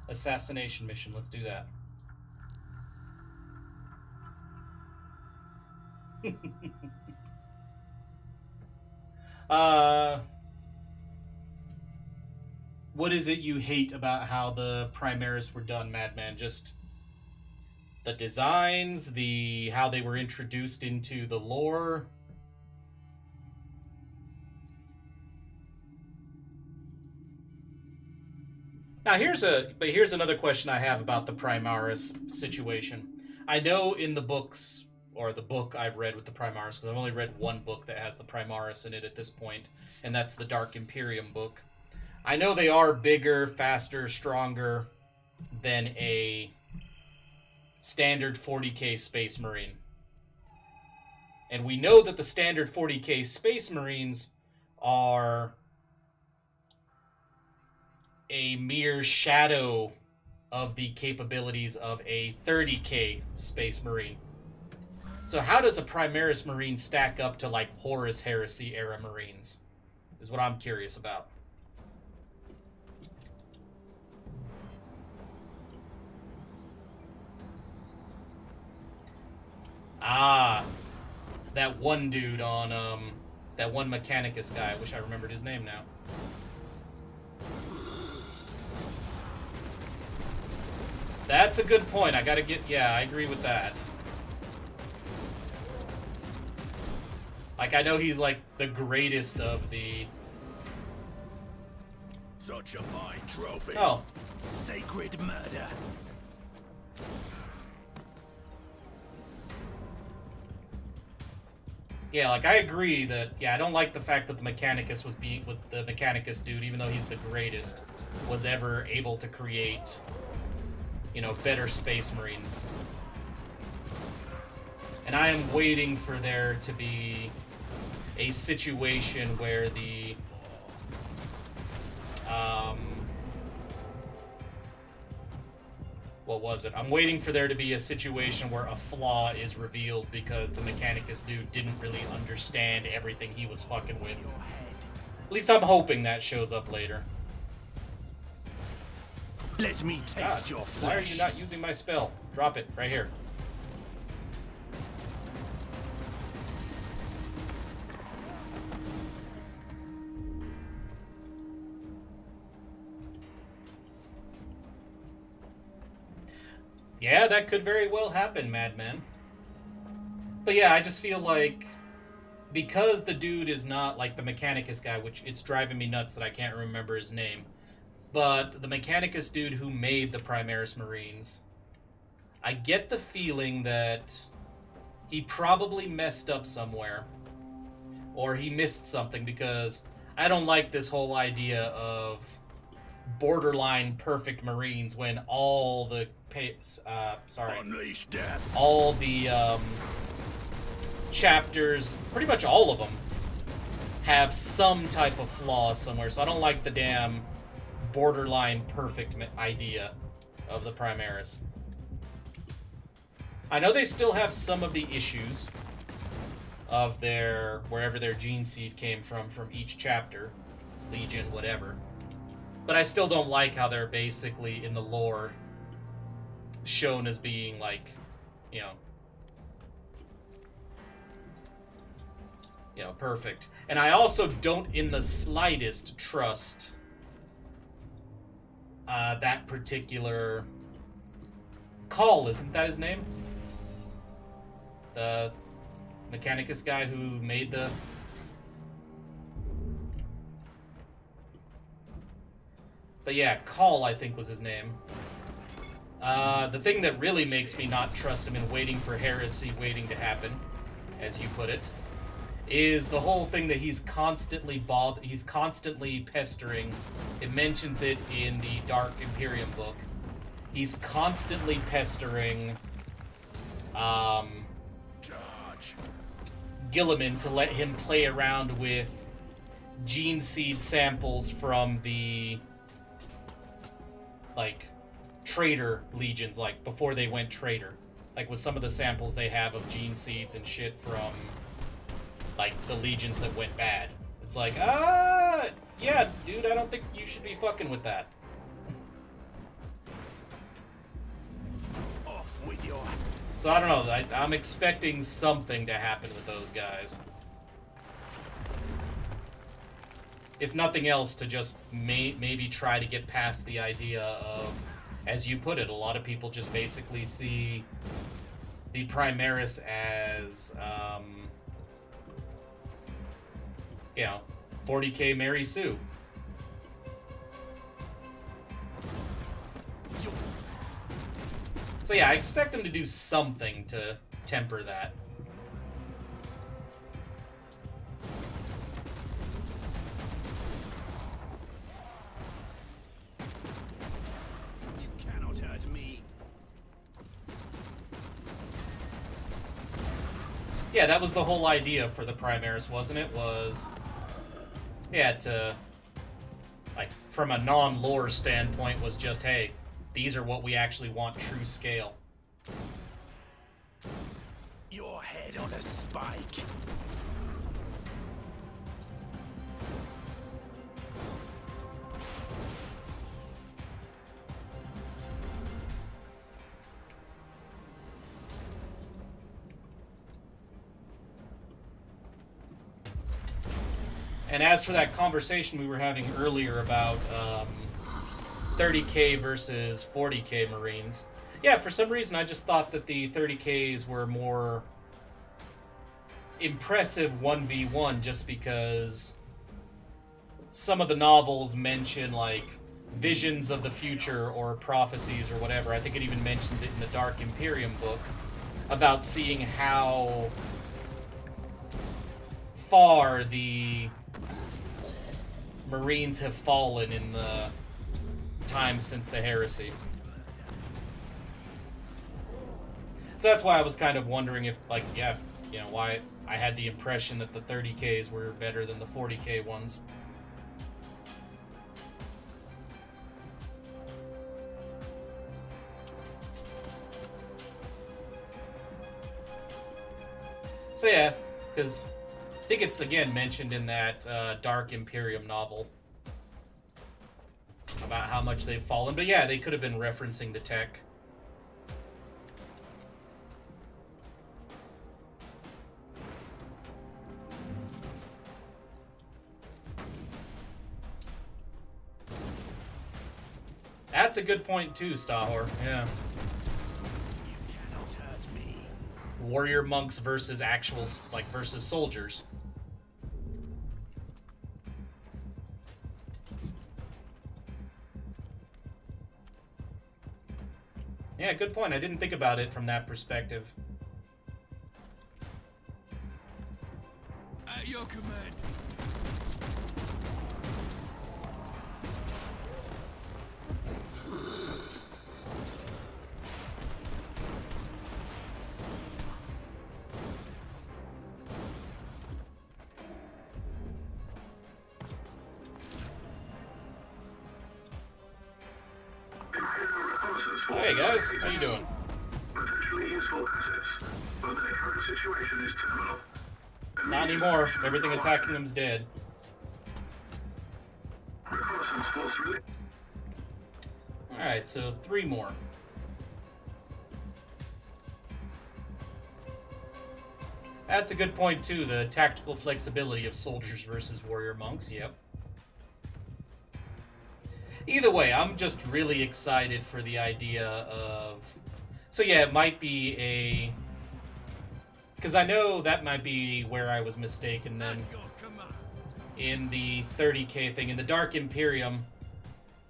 assassination mission. Let's do that. What is it you hate about how the Primaris were done, Madman? Just the designs, how they were introduced into the lore? Now here's another question I have about the Primaris situation. I know in the books, or the book I've read with the Primaris, because I've only read one book that has the Primaris in it at this point, and that's the Dark Imperium book. I know they are bigger, faster, stronger than a standard 40k Space Marine. And we know that the standard 40k Space Marines are a mere shadow of the capabilities of a 30k Space Marine. So how does a Primaris Marine stack up to, like, Horus Heresy era Marines? Is what I'm curious about. Ah, that one dude on, that one Mechanicus guy. I wish I remembered his name now. That's a good point. I gotta get... Yeah, I agree with that. Like, I know he's, like, the greatest of the... Such a fine trophy. Oh. Sacred murder. Yeah, like, I agree that... Yeah, I don't like the fact that the Mechanicus was being... With the Mechanicus dude, even though he's the greatest, was ever able to create... You know, better Space Marines. And I am waiting for there to be a situation where the... What was it? I'm waiting for there to be a situation where a flaw is revealed because the Mechanicus dude didn't really understand everything he was fucking with. At least I'm hoping that shows up later. Let me taste your flesh. Why are you not using my spell? Drop it, right here. Yeah, that could very well happen, Madman. But yeah, I just feel like... Because the dude is not like the Mechanicus guy, which it's driving me nuts that I can't remember his name. But the Mechanicus dude who made the Primaris Marines, I get the feeling that he probably messed up somewhere. Or he missed something, because I don't like this whole idea of borderline perfect Marines when all the... Unleash death. All the chapters, pretty much all of them, have some type of flaw somewhere. So I don't like the damn... borderline perfect idea of the Primaris. I know they still have some of the issues of their wherever their gene seed came from each chapter, Legion, whatever. But I still don't like how they're basically in the lore shown as being like, you know, perfect. And I also don't in the slightest trust that particular Call, isn't that his name? The Mechanicus guy who made the... But yeah, Call, I think, was his name. The thing that really makes me not trust him in waiting for heresy waiting to happen, as you put it, is the whole thing that he's constantly pestering. It mentions it in the Dark Imperium book. He's constantly pestering Gilliman to let him play around with gene seed samples from the like traitor legions, like before they went traitor, like with some of the samples they have of gene seeds and shit from like the legions that went bad. It's like, yeah, dude, I don't think you should be fucking with that. Off with your... So I don't know, I'm expecting something to happen with those guys. If nothing else, to just maybe try to get past the idea of, as you put it, a lot of people just basically see the Primaris as, you know, 40k Mary Sue. So yeah, I expect them to do something to temper that. You cannot hurt me. Yeah, that was the whole idea for the Primaris, wasn't it? Was, yeah, to, like, from a non-lore standpoint, was just, hey, these are what we actually want true scale. Your head on a spike. And as for that conversation we were having earlier about 30k versus 40k Marines, yeah, for some reason I just thought that the 30ks were more impressive 1v1 just because some of the novels mention, like, visions of the future or prophecies or whatever. I think it even mentions it in the Dark Imperium book about seeing how far the Marines have fallen in the time since the heresy. So that's why I was kind of wondering if, like, yeah, you know, why I had the impression that the 30ks were better than the 40k ones. So yeah, because I think it's again mentioned in that Dark Imperium novel about how much they've fallen. But yeah, they could have been referencing the tech. That's a good point too, Stahor. Yeah. You cannot hurt me. Warrior monks versus actual, like, versus soldiers. Yeah, good point. I didn't think about it from that perspective. At your command. Hey guys, how you doing? Potentially useful assets, but their current situation is terminal. Not anymore. Everything attacking them's dead. Reconnaissance force really. Alright, so 3 more. That's a good point too, the tactical flexibility of soldiers versus warrior monks, yep. Either way, I'm just really excited for the idea of... So yeah, it might be a... Because I know that might be where I was mistaken then. At your command. In the 30k thing, in the Dark Imperium,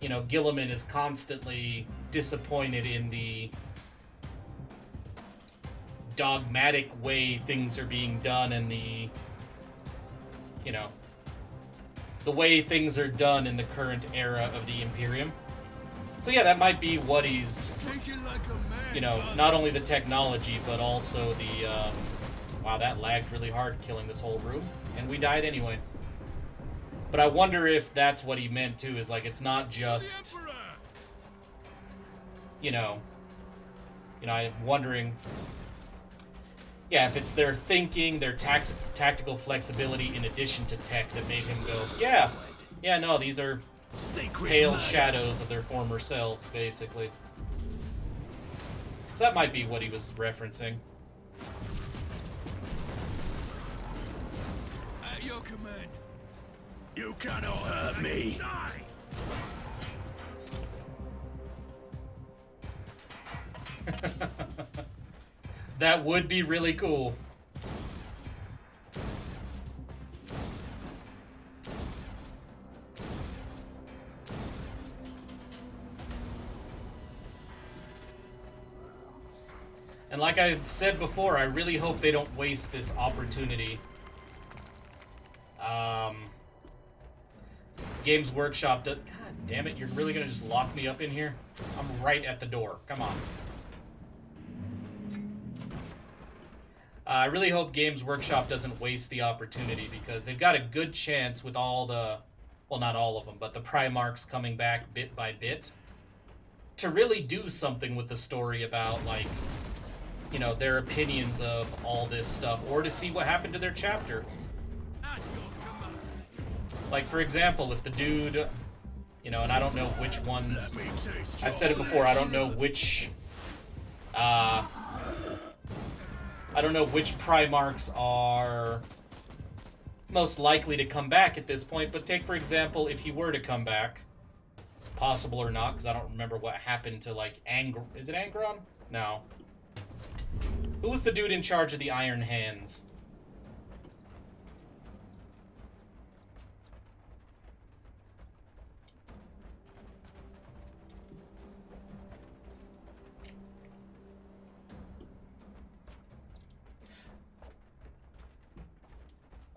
you know, Gilliman is constantly disappointed in the dogmatic way things are being done and the, you know, the way things are done in the current era of the Imperium. So yeah, that might be what he's, Take it like a man. you know, not only the technology, but also the, wow, that lagged really hard killing this whole room, and we died anyway. But I wonder if that's what he meant too, is like, it's not just, you know, I'm wondering, yeah, if it's their thinking, their tactical flexibility in addition to tech that made him go, yeah, Yeah, no, these are Sacred pale murder. shadows of their former selves, basically. So that might be what he was referencing. At your command. You cannot hurt me. Die! That would be really cool. And like I've said before, I really hope they don't waste this opportunity. Games Workshop does... God damn it, you're really gonna just lock me up in here? I'm right at the door. Come on. I really hope Games Workshop doesn't waste the opportunity, because they've got a good chance with all the... Well, not all of them, but the Primarchs coming back bit by bit, to really do something with the story about, like, you know, their opinions of all this stuff, or to see what happened to their chapter. At your command. Like, for example, if the dude, you know, and I don't know which ones, Let me taste I've said it before, I don't know which, I don't know which Primarchs are most likely to come back at this point, but take, for example, if he were to come back, possible or not, because I don't remember what happened to, like, is it Angron? No. Who was the dude in charge of the Iron Hands?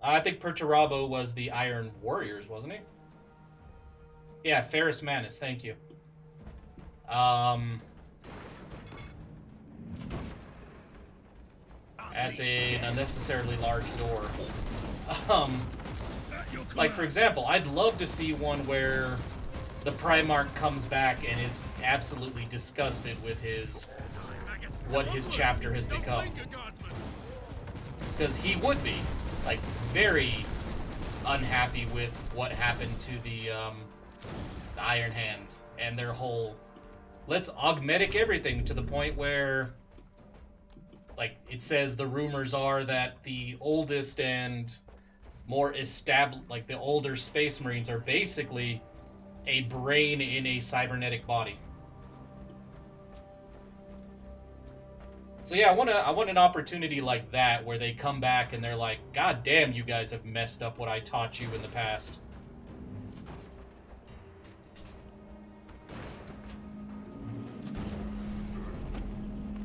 I think Perturabo was the Iron Warriors, wasn't he? Yeah, Ferrus Manus, thank you. That's an unnecessarily large door. Like, for example, I'd love to see one where the Primarch comes back and is absolutely disgusted with what his chapter has become. Because he would be, like, very unhappy with what happened to the Iron Hands and their whole let's augmetic everything, to the point where, like, it says the rumors are that the oldest and more established, like, the older Space Marines are basically a brain in a cybernetic body. So yeah, I want an opportunity like that where they come back and they're like, God damn, you guys have messed up what I taught you in the past.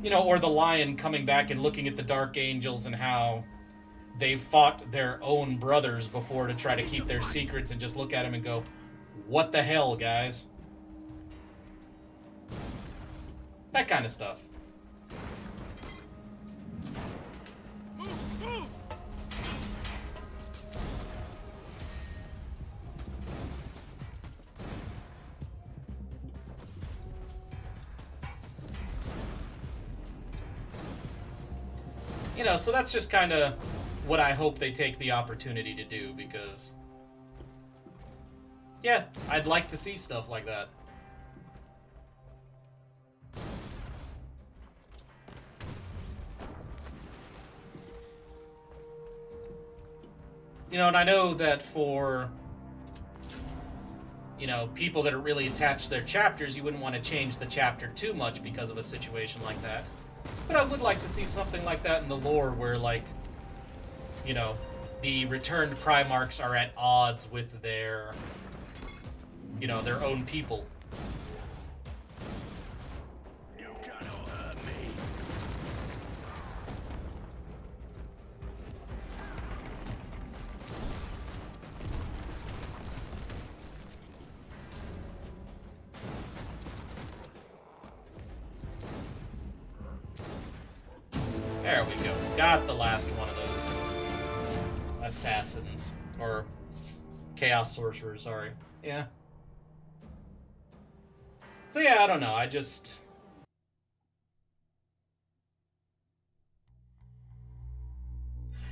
You know, or the Lion coming back and looking at the Dark Angels and how they fought their own brothers before to try to keep their secrets, and just look at them and go, what the hell, guys? That kind of stuff. Move! You know, so that's just kind of what I hope they take the opportunity to do, because, yeah, I'd like to see stuff like that. You know, and I know that for, you know, people that are really attached to their chapters, you wouldn't want to change the chapter too much because of a situation like that. But I would like to see something like that in the lore where, like, you know, the returned Primarchs are at odds with their, you know, their own people. You cannot hurt me. There we go. Got the last one of those assassins. Or chaos sorcerers, sorry. Yeah. So yeah, I don't know. I just...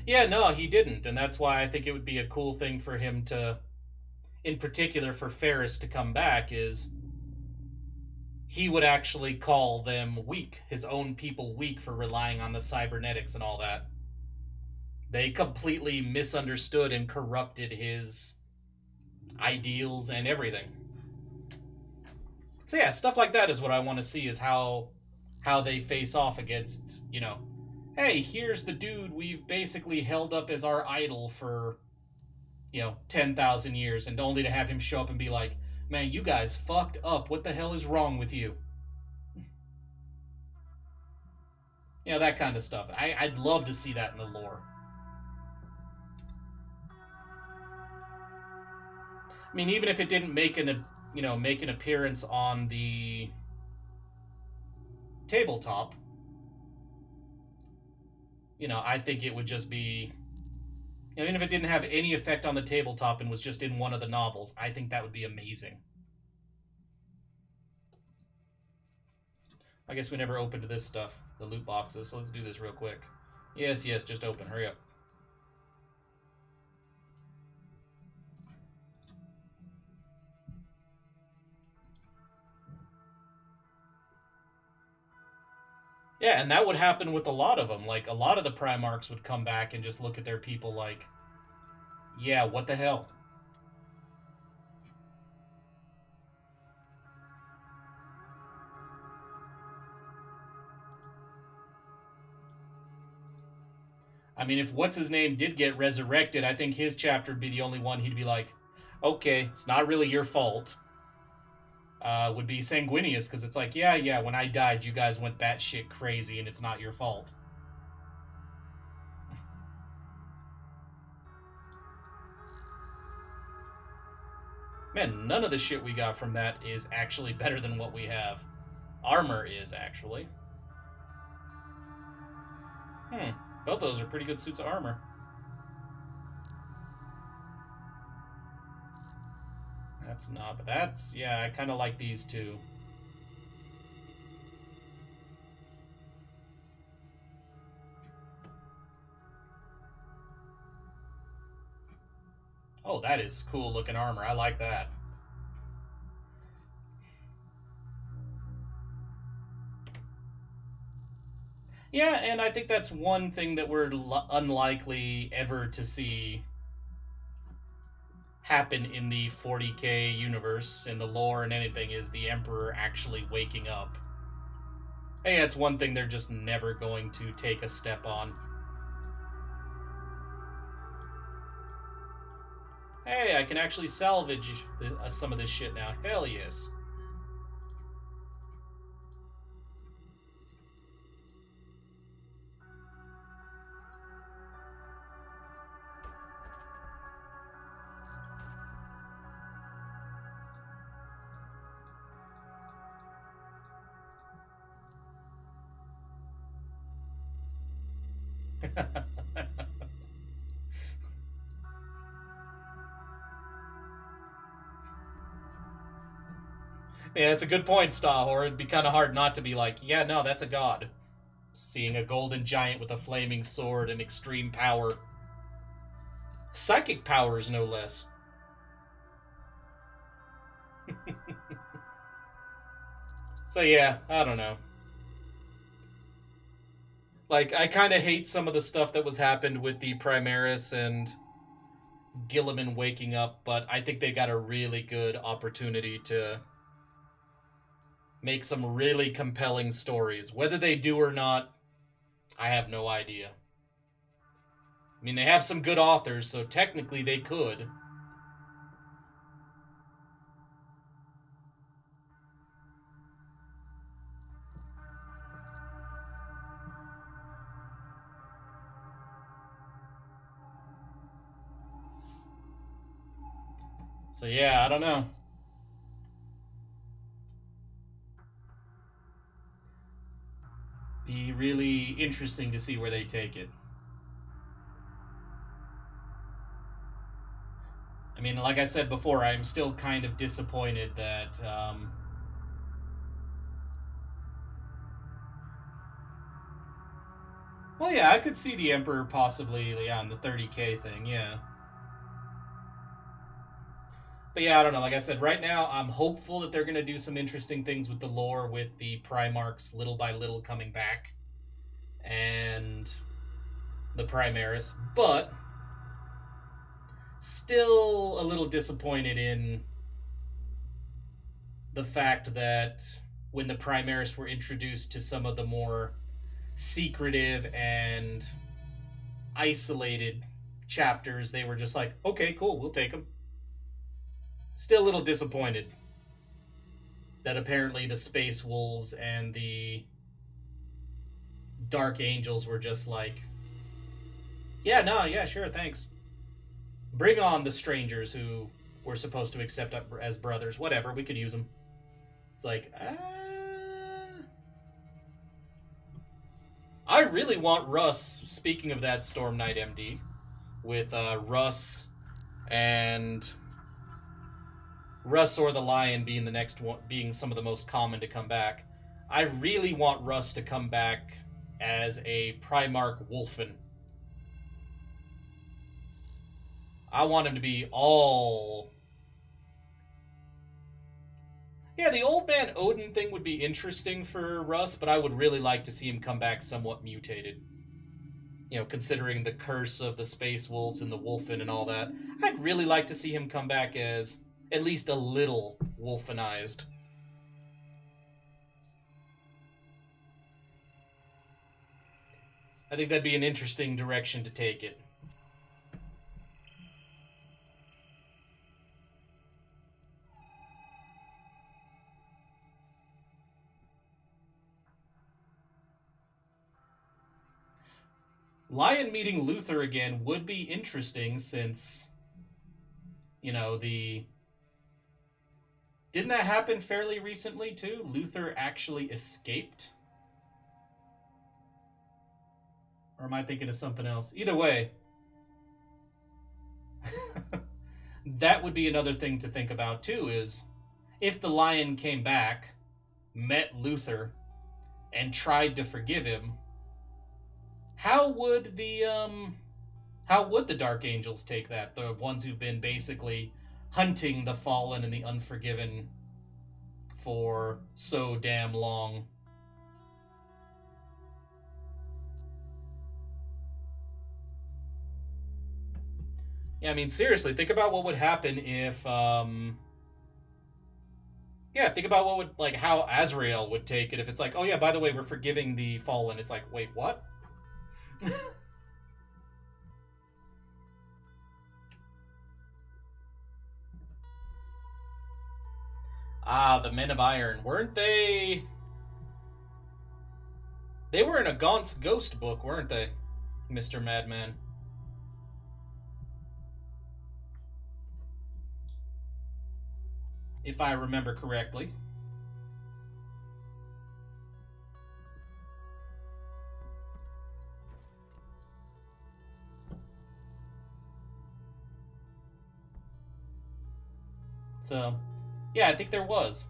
Yeah, no, he didn't. And that's why I think it would be a cool thing for him to... in particular for Ferris to come back is he would actually call them weak, his own people weak for relying on the cybernetics and all that. They completely misunderstood and corrupted his ideals and everything. So yeah, stuff like that is what I want to see, is how they face off against, you know, hey, here's the dude we've basically held up as our idol for, you know, 10,000 years, and only to have him show up and be like, man, you guys fucked up. What the hell is wrong with you? You know, that kind of stuff. I'd love to see that in the lore. I mean, even if it didn't make an appearance on the tabletop, you know, I think it would just be, you know, even if it didn't have any effect on the tabletop and was just in one of the novels, I think that would be amazing. I guess we never opened this stuff, the loot boxes, so let's do this real quick. Yes, just open. Hurry up. Yeah, and that would happen with a lot of them. Like, a lot of the Primarchs would come back and just look at their people like, yeah, what the hell? I mean, if what's-his-name did get resurrected, I think his chapter would be the only one he'd be like, okay, it's not really your fault. Would be Sanguinius, because it's like, yeah, when I died, you guys went batshit crazy, and it's not your fault. Man, none of the shit we got from that is actually better than what we have. Armor is, actually. Both of those are pretty good suits of armor. That's not, but that's, yeah, I kind of like these two. Oh, that is cool looking armor. I like that. Yeah, and I think that's one thing that we're unlikely ever to see happen in the 40k universe, in the lore and anything, is the Emperor actually waking up. Hey, that's one thing they're just never going to take a step on. Hey, I can actually salvage some of this shit now. Hell yes. Yeah, it's a good point, Stahor. It'd be kind of hard not to be like, yeah, no, that's a god. Seeing a golden giant with a flaming sword and extreme power. Psychic powers, no less. So yeah, I don't know. Like, I kind of hate some of the stuff that was happened with the Primaris and Gilliman waking up, but I think they got a really good opportunity to make some really compelling stories. Whether they do or not, I have no idea. I mean, they have some good authors, so technically they could. So yeah, I don't know. Be really interesting to see where they take it. I mean, like I said before, I'm still kind of disappointed that well, yeah, I could see the Emperor possibly, yeah, on the 30k thing, yeah. But yeah, I don't know. Like I said, right now I'm hopeful that they're going to do some interesting things with the lore, with the Primarchs little by little coming back, and the Primaris. But still a little disappointed in the fact that when the Primaris were introduced to some of the more secretive and isolated chapters, they were just like, okay, cool, we'll take them. Still a little disappointed that apparently the Space Wolves and the Dark Angels were just like, yeah, no, yeah, sure, thanks. Bring on the strangers who we're supposed to accept as brothers. Whatever, we could use them. It's like, I really want Russ, speaking of that Storm Knight MD, with Russ or the Lion being the next one, being some of the most common to come back. I really want Russ to come back as a Primarch Wolfen. I want him to be all... Yeah, the Old Man Odin thing would be interesting for Russ, but I would really like to see him come back somewhat mutated. You know, considering the curse of the Space Wolves and the Wolfen and all that. I'd really like to see him come back as at least a little Wolfenized. I think that'd be an interesting direction to take it. Lion meeting Luther again would be interesting since, you know, didn't that happen fairly recently too? Luther actually escaped? Or am I thinking of something else? Either way, that would be another thing to think about too, is if the Lion came back, met Luther, and tried to forgive him, how would the Dark Angels take that? The ones who've been basically hunting the fallen and the unforgiven for so damn long. Yeah, I mean, seriously, think about what would happen if, yeah, think about what would, like, how Azrael would take it if it's like, oh yeah, by the way, we're forgiving the fallen. It's like, wait, what? The Men of Iron. Weren't they... They were in a Gaunt's Ghost book, weren't they, Mr. Madman? If I remember correctly. So, yeah, I think there was.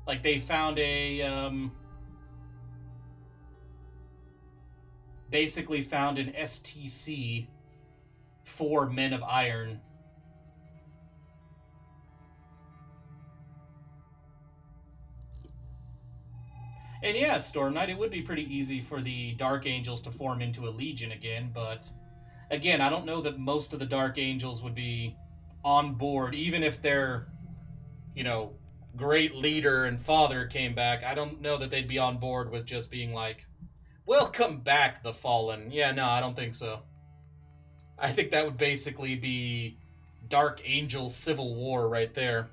Like, they found a, basically found an STC for Men of Iron. And yeah, Storm Knight, it would be pretty easy for the Dark Angels to form into a Legion again, but again, I don't know that most of the Dark Angels would be on board, even if their, you know, great leader and father came back. I don't know that they'd be on board with just being like, welcome back, the Fallen. Yeah, no, I don't think so. I think that would basically be Dark Angel Civil War right there.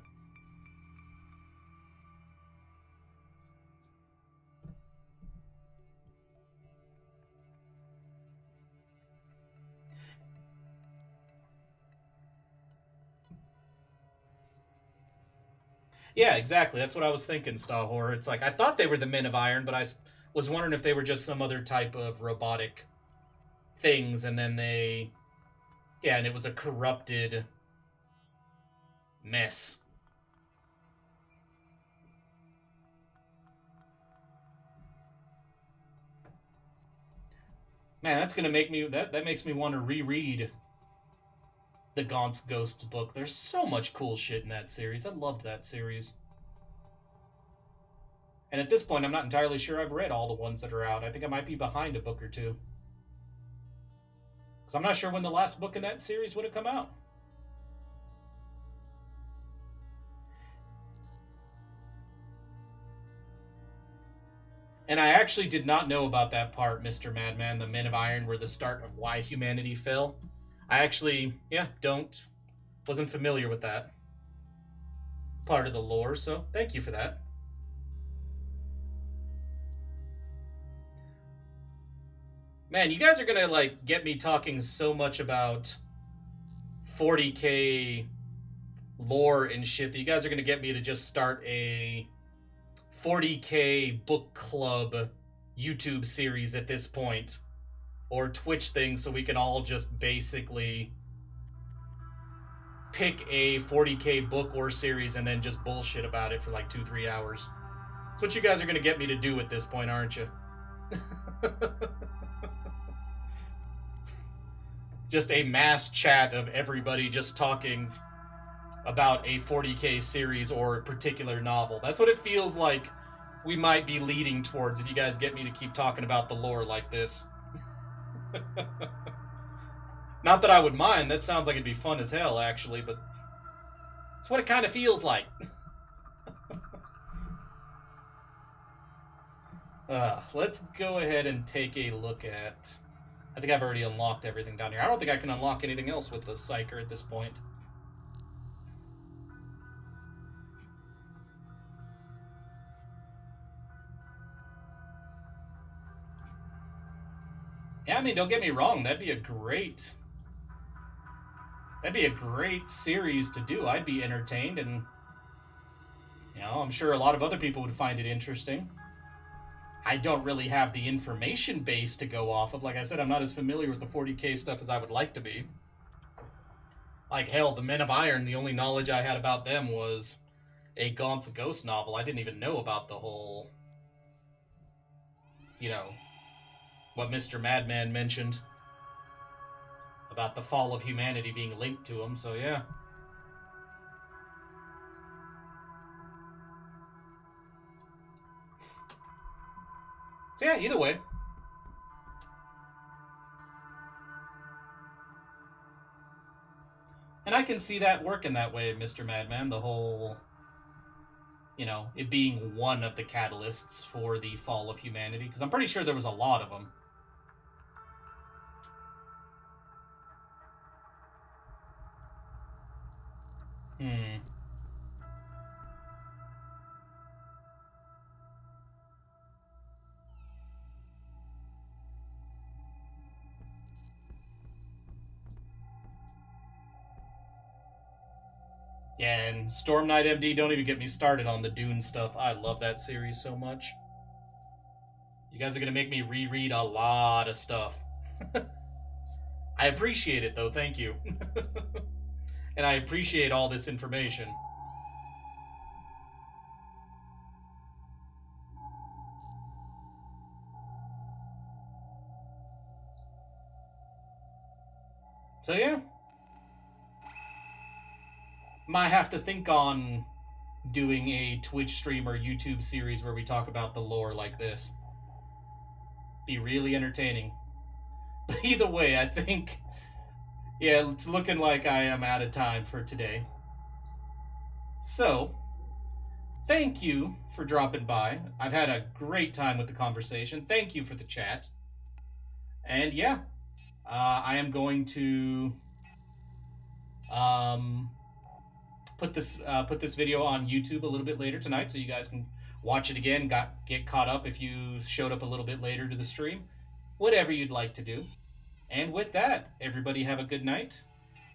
Yeah, exactly. That's what I was thinking, Stahor. It's like, I thought they were the Men of Iron, but I was wondering if they were just some other type of robotic things, and then they... Yeah, and it was a corrupted mess. Man, that's gonna make me... That makes me want to reread the Gaunt's Ghosts book. There's so much cool shit in that series. I loved that series. And at this point, I'm not entirely sure I've read all the ones that are out. I think I might be behind a book or two. Because I'm not sure when the last book in that series would have come out. And I actually did not know about that part, Mr. Madman. The Men of Iron were the start of why humanity fell. I actually, wasn't familiar with that part of the lore, so thank you for that. Man, you guys are gonna, like, get me talking so much about 40k lore and shit that you guys are gonna get me to just start a 40k book club YouTube series at this point, or Twitch thing, so we can all just basically pick a 40k book or series and then just bullshit about it for like 2-3 hours. That's what you guys are going to get me to do at this point, aren't you? Just a mass chat of everybody just talking about a 40k series or a particular novel. That's what it feels like we might be leading towards if you guys get me to keep talking about the lore like this. Not that I would mind. That sounds like it'd be fun as hell, actually, but it's what it kind of feels like. Let's go ahead and take a look at... I think I've already unlocked everything down here. I don't think I can unlock anything else with the psyker at this point. Yeah, I mean, don't get me wrong, that'd be a great series to do. I'd be entertained, and, you know, I'm sure a lot of other people would find it interesting. I don't really have the information base to go off of. Like I said, I'm not as familiar with the 40k stuff as I would like to be. Like, hell, the Men of Iron, the only knowledge I had about them was a Gaunt's Ghost novel. I didn't even know about the whole, you know, what Mr. Madman mentioned about the fall of humanity being linked to him, so yeah. So yeah, either way. And I can see that working that way, Mr. Madman, the whole, you know, it being one of the catalysts for the fall of humanity, because I'm pretty sure there was a lot of them. Yeah, and Storm Knight MD, don't even get me started on the Dune stuff. I love that series so much. You guys are going to make me reread a lot of stuff. I appreciate it, though. Thank you. And I appreciate all this information. So, yeah. Might have to think on doing a Twitch stream or YouTube series where we talk about the lore like this. Be really entertaining. But either way, I think, yeah, it's looking like I am out of time for today. So, thank you for dropping by. I've had a great time with the conversation. Thank you for the chat. And yeah, I am going to put this video on YouTube a little bit later tonight, so you guys can watch it again, get caught up if you showed up a little bit later to the stream. Whatever you'd like to do. And with that, everybody have a good night,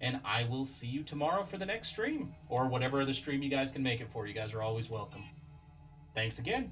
and I will see you tomorrow for the next stream, or whatever other stream you guys can make it for. You guys are always welcome. Thanks again.